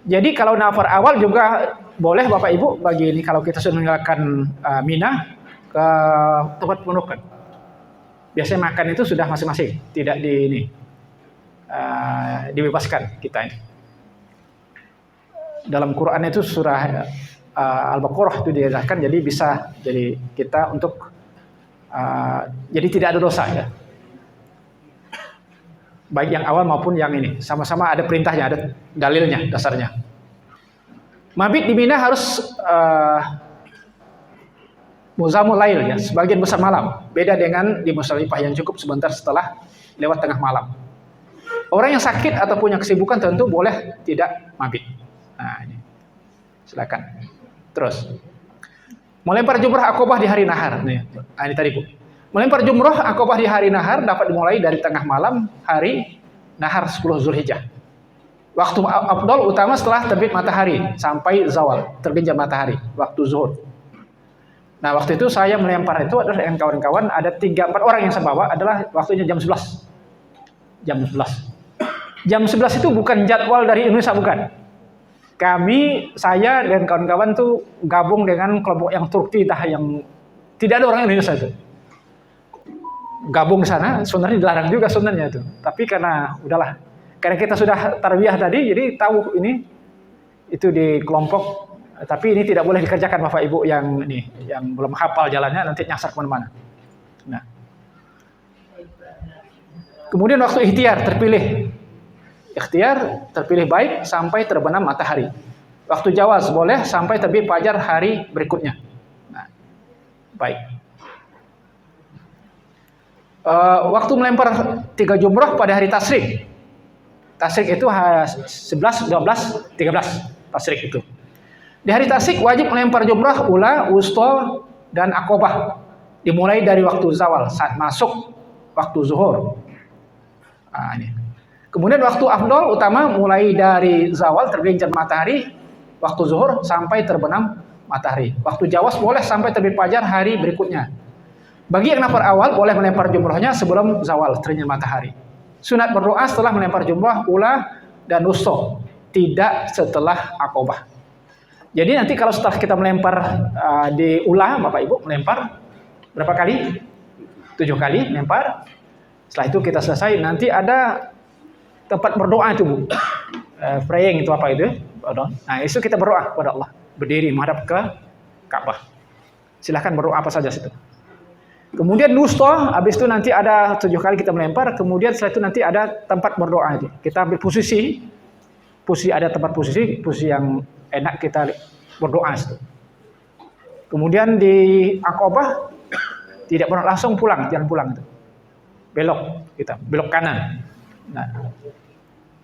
Jadi kalau nafar awal juga boleh Bapak Ibu, bagi ini kalau kita sudah meninggalkan Mina ke tempat penukan. Biasanya makan itu sudah masing-masing, tidak dibebaskan kita ini. Dalam Quran itu surah Al-Baqarah itu dijelaskan, jadi bisa jadi kita untuk jadi tidak ada dosa ya. Baik yang awal maupun yang ini, sama-sama ada perintahnya, ada dalilnya, dasarnya. Mabit di Mina harus muzamul lail ya, sebagian besar malam. Beda dengan di Musdalifah yang cukup sebentar setelah lewat tengah malam. Orang yang sakit atau punya kesibukan tentu boleh tidak mabit. Nah, ini. Silakan. Terus. Melempar jumrah Aqobah di hari nahar. Nih, ini tadi Bu. Melempar jumrah Aqobah di hari nahar dapat dimulai dari tengah malam hari nahar 10 Zulhijjah. Waktu afdal utama setelah terbit matahari sampai zawal, terbenam matahari, waktu zuhur. Nah, waktu itu saya melempar itu adalah dengan kawan-kawan, ada 3-4 orang yang saya bawa, adalah waktunya jam 11. Jam 11. Jam 11 itu bukan jadwal dari Indonesia, bukan. Saya dan kawan-kawan tuh gabung dengan kelompok yang Turki yang tidak ada orang Indonesia itu. Gabung di sana, sebenarnya dilarang juga sebenarnya itu. Tapi karena udahlah, karena kita sudah tarbiyah tadi, jadi tahu ini itu di kelompok. Tapi ini tidak boleh dikerjakan Bapak Ibu yang belum hafal jalannya, nanti nyasar kemana-mana. Nah, kemudian waktu ikhtiar terpilih baik sampai terbenam matahari. Waktu jawaz boleh sampai terbit fajar hari berikutnya. Nah, baik. Waktu melempar 3 jumrah pada hari tasyrik. Tasyrik itu 11, 12, 13 tasyrik itu. Di hari tasyrik wajib melempar jumrah ula, wusta, dan Aqobah. Dimulai dari waktu zawal saat masuk waktu zuhur. Ini. Kemudian waktu afdal utama mulai dari zawal tergelincir matahari waktu zuhur sampai terbenam matahari. Waktu jawaz boleh sampai terbit fajar hari berikutnya. Bagi yang nafar awal boleh melempar jumrahnya sebelum zawal tergelincir matahari. Sunat berdoa setelah melempar jumrah ula dan wusta, tidak setelah Aqobah. Jadi nanti kalau setelah kita melempar di ula, Bapak Ibu melempar berapa kali? 7 kali melempar. Setelah itu kita selesai, nanti ada tempat berdoa itu Bu. Praying itu apa itu? Nah, itu kita berdoa kepada Allah, berdiri menghadap ke Ka'bah. Silahkan berdoa apa saja situ. Kemudian wusta, habis itu nanti ada 7 kali kita melempar, kemudian setelah itu nanti ada tempat berdoa itu. Kita ambil posisi ada tempat posisi yang enak kita berdoa situ. Kemudian di Aqobah tidak pernah langsung pulang, jangan pulang itu. Belok kanan. Nah,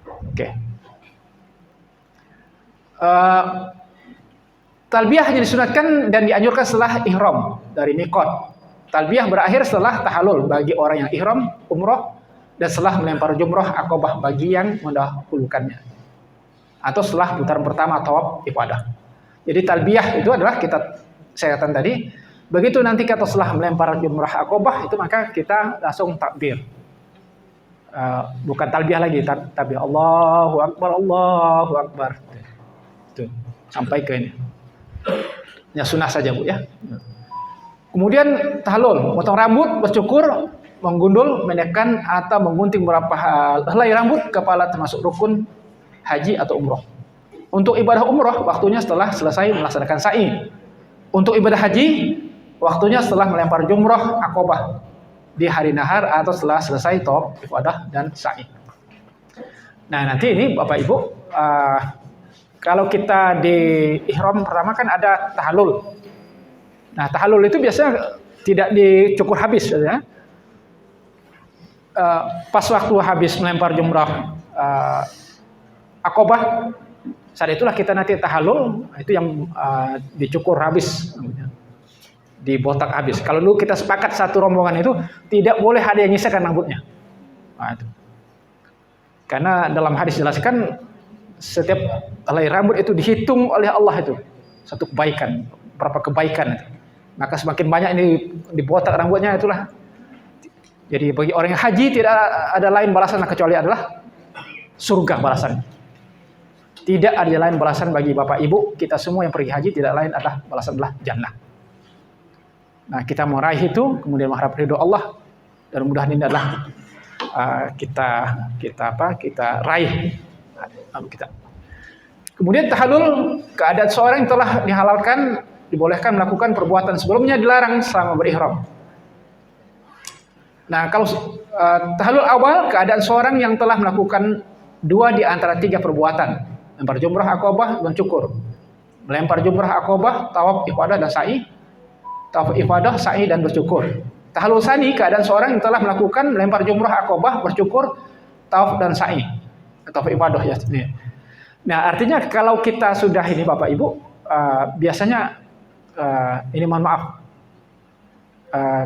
oke. Talbiyah hanya disunatkan dan dianjurkan setelah ihram dari miqat. Talbiyah berakhir setelah tahallul bagi orang yang ihram umroh, dan setelah melempar jumrah Aqobah bagi yang mendahulukannya, atau setelah putaran pertama tawaf ibadah. Jadi talbiyah itu adalah saya katakan tadi, begitu nanti kita setelah melempar jumrah Aqobah itu maka kita langsung takbir. Bukan talbiyah lagi, tapi Allahu Akbar. Itu sampai ke ini. Ya sunnah saja Bu ya. Kemudian tahallul, potong rambut, bercukur, menggundul, mendekkan atau menggunting beberapa helai rambut kepala termasuk rukun haji atau umroh. Untuk ibadah umroh waktunya setelah selesai melaksanakan sa'i. Untuk ibadah haji waktunya setelah melempar jumrah Aqobah di hari nahar atau setelah selesai tawaf ibadah dan sa'i. Nah, nanti ini Bapak Ibu, kalau kita di ihram pertama kan ada tahallul. Nah, tahallul itu biasanya tidak dicukur habis ya. pas waktu habis melempar jumrah Aqabah, saat itulah kita nanti tahallul, itu yang dicukur habis, dibotak habis. Kalau dulu kita sepakat satu rombongan itu tidak boleh ada yang nyisakan rambutnya. Nah, itu. Karena dalam hadis jelaskan setiap helai rambut itu dihitung oleh Allah itu satu kebaikan, berapa kebaikan itu. Maka semakin banyak ini dibotak rambutnya itulah. Jadi bagi orang yang haji tidak ada lain balasan kecuali adalah surga balasan. Tidak ada lain balasan bagi Bapak Ibu kita semua yang pergi haji, tidak lain adalah balasan adalah jannah. Nah, kita mau raih itu, kemudian mengharap ridho Allah, dan mudah-mudahan ini adalah kita raih kita. Kemudian tahallul, keadaan seorang yang telah dihalalkan, dibolehkan melakukan perbuatan sebelumnya dilarang selama berihram. Nah, kalau tahallul awal, keadaan seorang yang telah melakukan 2 di antara 3 perbuatan: melempar jumrah Aqabah dan cukur. Melempar jumrah Aqabah, tawaf ifadah dan sa'i. Tawaf ifadah, sa'i dan bercukur. Tahallul tsani, keadaan seorang yang telah melakukan melempar jumrah Aqabah, bercukur, tawaf dan sa'i. Tawaf ifadah ya. Nah, artinya kalau kita sudah ini Bapak Ibu, biasanya ini mohon maaf,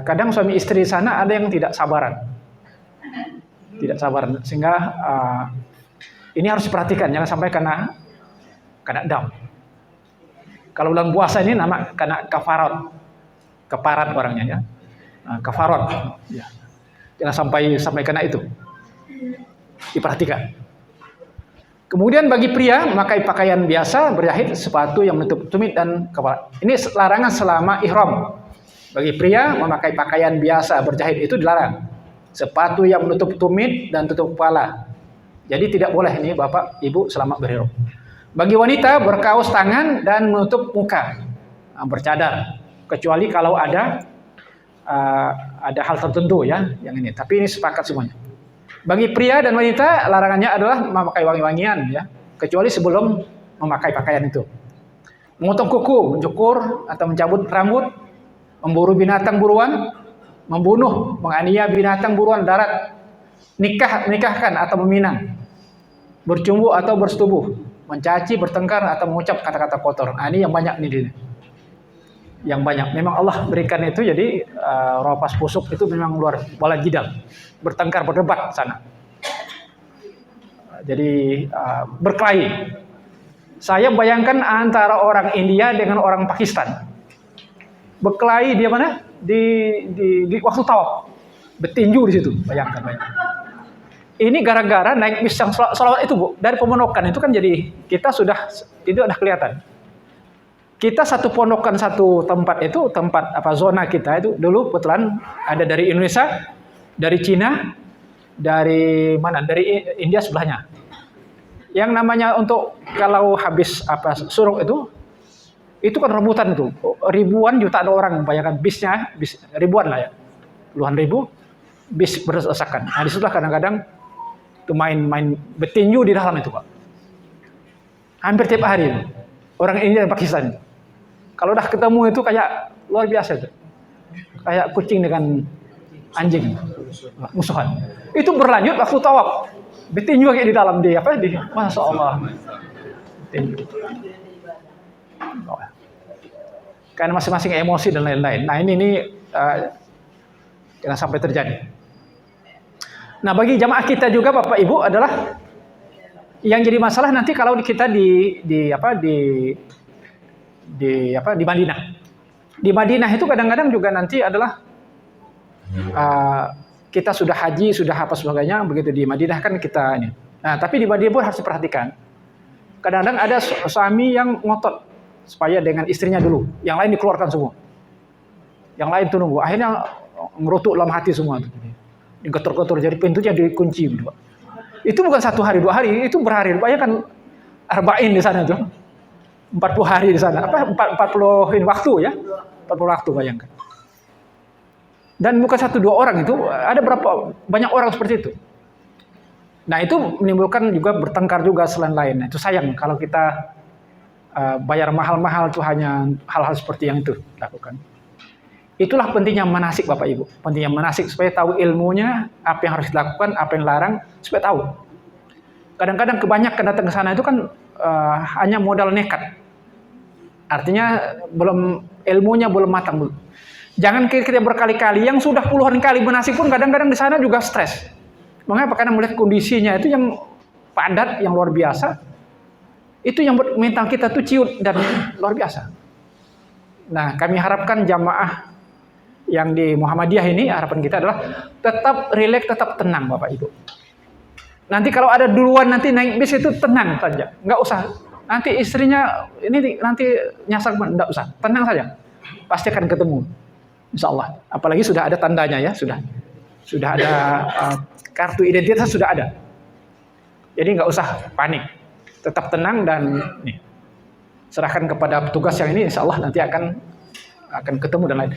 kadang suami istri di sana ada yang tidak sabaran, sehingga ini harus diperhatikan, jangan sampai kena dam. Kalau bulan puasa ini nama kena kafarat orangnya ya, kafarat, ya. Jangan sampai kena itu, diperhatikan. Kemudian bagi pria memakai pakaian biasa, berjahit, sepatu yang menutup tumit dan kepala. Ini larangan selama ihram. Bagi pria memakai pakaian biasa, berjahit itu dilarang. Sepatu yang menutup tumit dan tutup kepala. Jadi tidak boleh ini Bapak Ibu selama berihram. Bagi wanita berkaos tangan dan menutup muka, bercadar, kecuali kalau ada hal tertentu ya yang ini. Tapi ini sepakat semuanya. Bagi pria dan wanita larangannya adalah memakai wangi-wangian ya, kecuali sebelum memakai pakaian itu. Memotong kuku, mencukur atau mencabut rambut, memburu binatang buruan, membunuh, menganiaya binatang buruan darat, nikahkan atau meminang, bercumbu atau bersetubuh, mencaci, bertengkar atau mengucap kata-kata kotor. Nah, ini yang banyak nih. Yang banyak. Memang Allah berikan itu, jadi ropas pusuk itu memang luar wala jidal. Bertengkar, berdebat sana. Jadi berkelahi. Saya bayangkan antara orang India dengan orang Pakistan. Berkelahi dia mana? Di waktu tawaf. Bertinju di situ, bayangkan. Ini gara-gara naik bis yang salawat itu, Bu. Dari pemondokan itu kan jadi kita sudah itu udah kelihatan. Kita satu pondokan satu tempat itu, zona kita itu dulu kebetulan ada dari Indonesia, dari Cina, dari mana? Dari India sebelahnya. Yang namanya untuk kalau habis suruk itu kan rebutan itu. Ribuan jutaan orang, bayangkan bis ribuan lah ya. Puluhan ribu bis berdesakan. Nah, di situlah kadang-kadang itu main bertinju di dalam itu, Pak. Hampir tiap hari itu. Orang India dan Pakistan itu. Kalau udah ketemu itu kayak luar biasa itu. Kayak kucing dengan anjing, musuhan. Itu berlanjut waktu tawaf. Bertinju kayak di dalam Masya Allah. Bertinju. Karena masing-masing emosi dan lain-lain. Nah ini jangan sampai terjadi. Nah bagi jamaah kita juga Bapak Ibu adalah yang jadi masalah nanti kalau kita di Madinah. Di Madinah itu kadang-kadang juga nanti adalah kita sudah haji, sudah apa sebagainya, begitu di Madinah kan kita ini. Nah, tapi di Madinah pun harus diperhatikan. Kadang-kadang ada suami yang ngotot supaya dengan istrinya dulu, yang lain dikeluarkan semua. Yang lain tuh nunggu, akhirnya merutuk dalam hati semua tuh. Getor-getor jadi pintunya dikunci gitu, Pak. Itu bukan 1 hari, 2 hari, itu berhari. Bayangkan arba'in di sana tuh. 40 hari di sana. 40 waktu ya. 40 waktu bayangkan. Dan bukan 1-2 orang itu, ada banyak orang seperti itu. Nah, itu menimbulkan juga bertengkar juga selain lain. Itu sayang kalau kita bayar mahal-mahal tuh hanya hal-hal seperti yang itu lakukan. Itulah pentingnya manasik Bapak Ibu. Pentingnya manasik supaya tahu ilmunya, apa yang harus dilakukan, apa yang larang, supaya tahu. Kadang-kadang kebanyakan datang ke sana itu kan hanya modal nekat. Artinya ilmunya belum matang. Jangan kita berkali-kali, yang sudah puluhan kali manasik pun kadang-kadang di sana juga stres. Mengapa? Karena melihat kondisinya itu yang padat, yang luar biasa. Itu yang buat mental kita tuh ciut dan luar biasa. Nah, kami harapkan jamaah yang di Muhammadiyah ini, harapan kita adalah tetap rileks, tetap tenang Bapak Ibu. Nanti kalau ada duluan nanti naik bis itu tenang saja, nggak usah. Nanti istrinya ini nanti nyasar, nggak usah, tenang saja. Pasti akan ketemu, insya Allah. Apalagi sudah ada tandanya ya, sudah ada kartu identitas sudah ada. Jadi nggak usah panik, tetap tenang dan nih, serahkan kepada petugas yang ini, insya Allah nanti akan ketemu dan lain.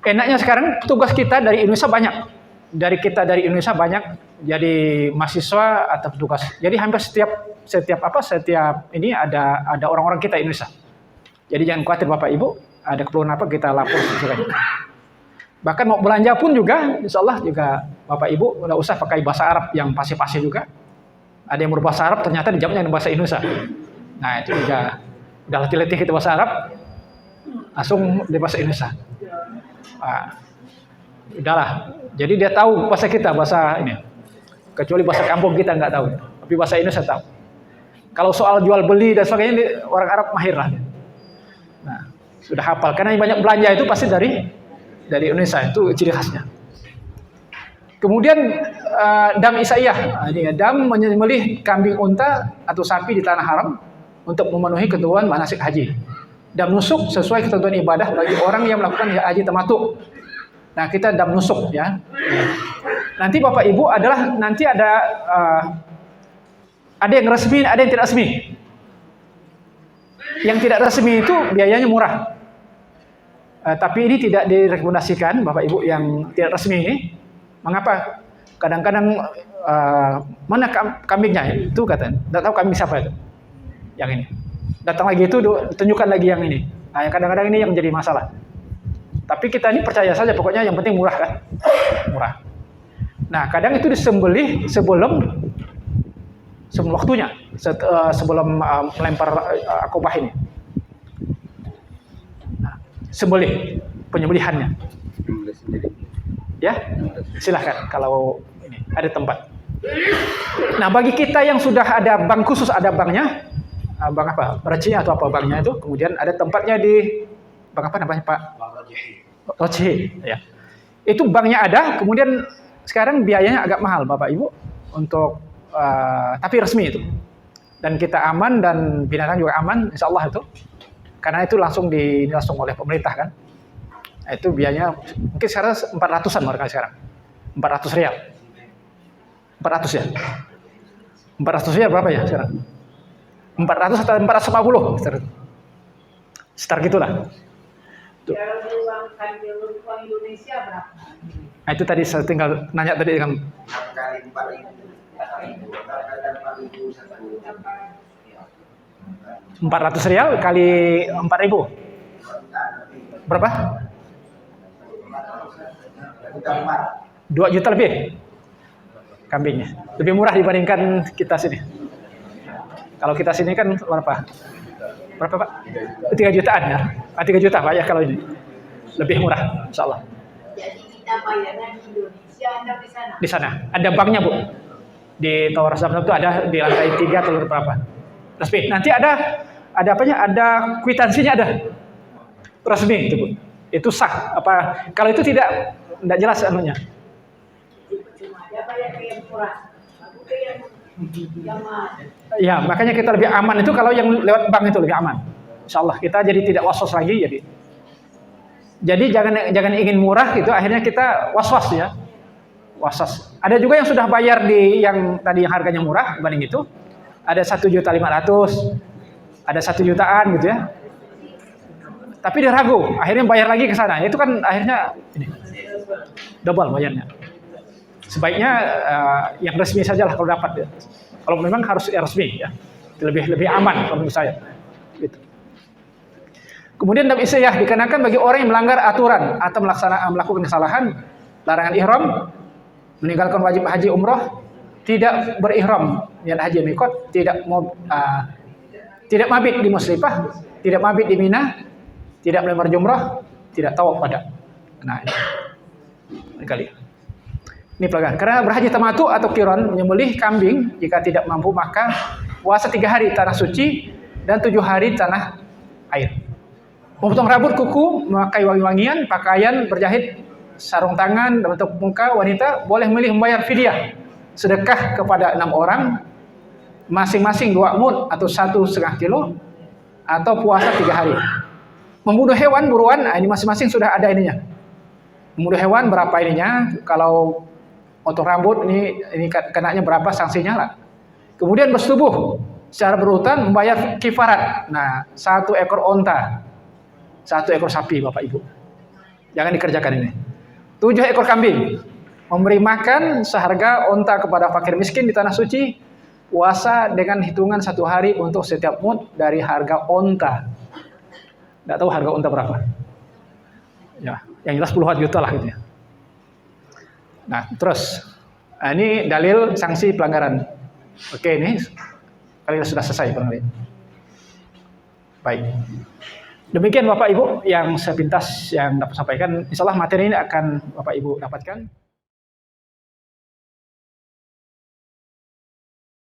Enaknya sekarang petugas kita dari Indonesia banyak. Dari Indonesia banyak jadi mahasiswa atau petugas. Jadi hampir setiap ini ada orang-orang kita Indonesia. Jadi jangan khawatir Bapak Ibu, ada keperluan apa kita lapor sesuai. Bahkan mau belanja pun juga, insya Allah juga Bapak Ibu nggak usah pakai bahasa Arab yang pasti-pasti juga. Ada yang berbahasa Arab ternyata dijawabnya dengan bahasa Indonesia. Nah itu juga udah letih-letih kita bahasa Arab, langsung di bahasa Indonesia. Udahlah. Jadi dia tahu bahasa kita, bahasa ini. Kecuali bahasa kampung kita nggak tahu, tapi bahasa Indonesia tahu. Kalau soal jual beli dan sebagainya, orang Arab mahir lah. Nah, sudah hafal. Karena yang banyak belanja itu pasti dari Indonesia, itu ciri khasnya. Kemudian dam isaiyah, dam menyembelih kambing unta atau sapi di tanah haram untuk memenuhi ketentuan manasik haji. Dam nusuk sesuai ketentuan ibadah bagi orang yang melakukan haji tamattu. Nah, kita dam nusuk ya. Nanti Bapak Ibu nanti ada yang resmi, ada yang tidak resmi. Yang tidak resmi itu biayanya murah. Tapi ini tidak direkomendasikan Bapak Ibu yang tidak resmi ini. Mengapa? Kadang-kadang mana kambingnya itu katanya. Tidak tahu kambing siapa itu. Yang ini. Datang lagi itu tunjukkan lagi yang ini. Nah, yang kadang-kadang ini yang menjadi masalah. Tapi kita ini percaya saja, pokoknya yang penting murah kan, murah. Nah, kadang itu disembelih sebelum waktunya, sebelum melempar akobah ini. Nah, penyembelihannya. Ya, silahkan kalau ini ada tempat. Nah, bagi kita yang sudah ada bank khusus, ada banknya, bank apa, Rajhi atau apa banknya itu, kemudian ada tempatnya di bank apa namanya Pak? Rajhi, ya. Itu banknya ada, kemudian sekarang biayanya agak mahal Bapak Ibu untuk tapi resmi itu. Dan kita aman dan binatang juga aman, insya Allah itu. Karena itu langsung oleh pemerintah kan. Nah, itu biayanya mungkin sekarang 400-an mereka sekarang. 400 rial. 400 ya. 400 rial berapa ya sekarang? 400 atau 450 sekitar gitulah. Uang Indonesia berapa? Nah, itu tadi saya tinggal nanya tadi dengan 400 rial kali 4.000 berapa? 2 juta lebih kambingnya. Lebih murah dibandingkan kita sini. Kalau kita sini kan berapa? Berapa Pak? 3 jutaan ya. 3 juta Pak ya kalau ini. Lebih murah, insya Allah. Jadi kita bayarnya di Indonesia atau di sana? Di sana. Ada banknya Bu. Di Tower Zamzam itu ada di lantai 3 atau berapa. Resmi. Nanti ada apanya? Ada kwitansinya ada. Resmi itu Bu. Itu sah. Apa? Kalau itu tidak jelas anunya. Cuma ada bayar yang murah. Aku yang Ya, makanya kita lebih aman itu kalau yang lewat bank itu lebih aman. Insya Allah kita jadi tidak was-was lagi jadi jangan ingin murah gitu akhirnya kita was-was ya. Was-was. Ada juga yang sudah bayar di yang tadi yang harganya murah dibanding itu. Ada 1.500.000, ada 1 jutaan gitu ya. Tapi dia ragu, akhirnya bayar lagi ke sana. Itu kan akhirnya ini double bayarnya. Sebaiknya yang resmi sajalah kalau dapat. Ya. Kalau memang harus resmi ya, lebih aman kalau menurut saya. Gitu. Kemudian dam isyah dikenakan bagi orang yang melanggar aturan atau melakukan kesalahan, larangan ihram, meninggalkan wajib haji umroh, tidak berihram niat haji mikot, tidak mabit di Musdalifah, tidak mabit di Mina, tidak melemar jumrah, tidak tawaf pada. Nah, ini kali. Ini pelanggaran. Karena berhaji tamatu atau qiran, menyembelih kambing jika tidak mampu maka puasa 3 hari tanah suci dan 7 hari tanah air. Memotong rambut, kuku, memakai wangi-wangian, pakaian berjahit, sarung tangan, dan untuk muka wanita boleh memilih membayar fidyah, sedekah kepada 6 orang, masing-masing 2 mud atau 1,5 kilo, atau puasa 3 hari. Membunuh hewan buruan, nah ini masing-masing sudah ada ininya. Membunuh hewan berapa ininya? Kalau potong rambut ini kenanya berapa sanksinya lah. Kemudian bersetubuh secara berurutan membayar kifarat. Nah, 1 ekor onta, 1 ekor sapi, Bapak Ibu. Jangan dikerjakan ini. 7 ekor kambing. Memberi makan seharga onta kepada fakir miskin di tanah suci. Puasa dengan hitungan 1 hari untuk setiap mud dari harga onta. Tidak tahu harga onta berapa. Ya, yang jelas puluhan juta lah gitu ya. Nah, terus. Nah, ini dalil sanksi pelanggaran. Oke, ini kalian sudah selesai Bang Ali. Baik. Demikian Bapak Ibu yang sepintas yang dapat sampaikan. Insyaallah materi ini akan Bapak Ibu dapatkan.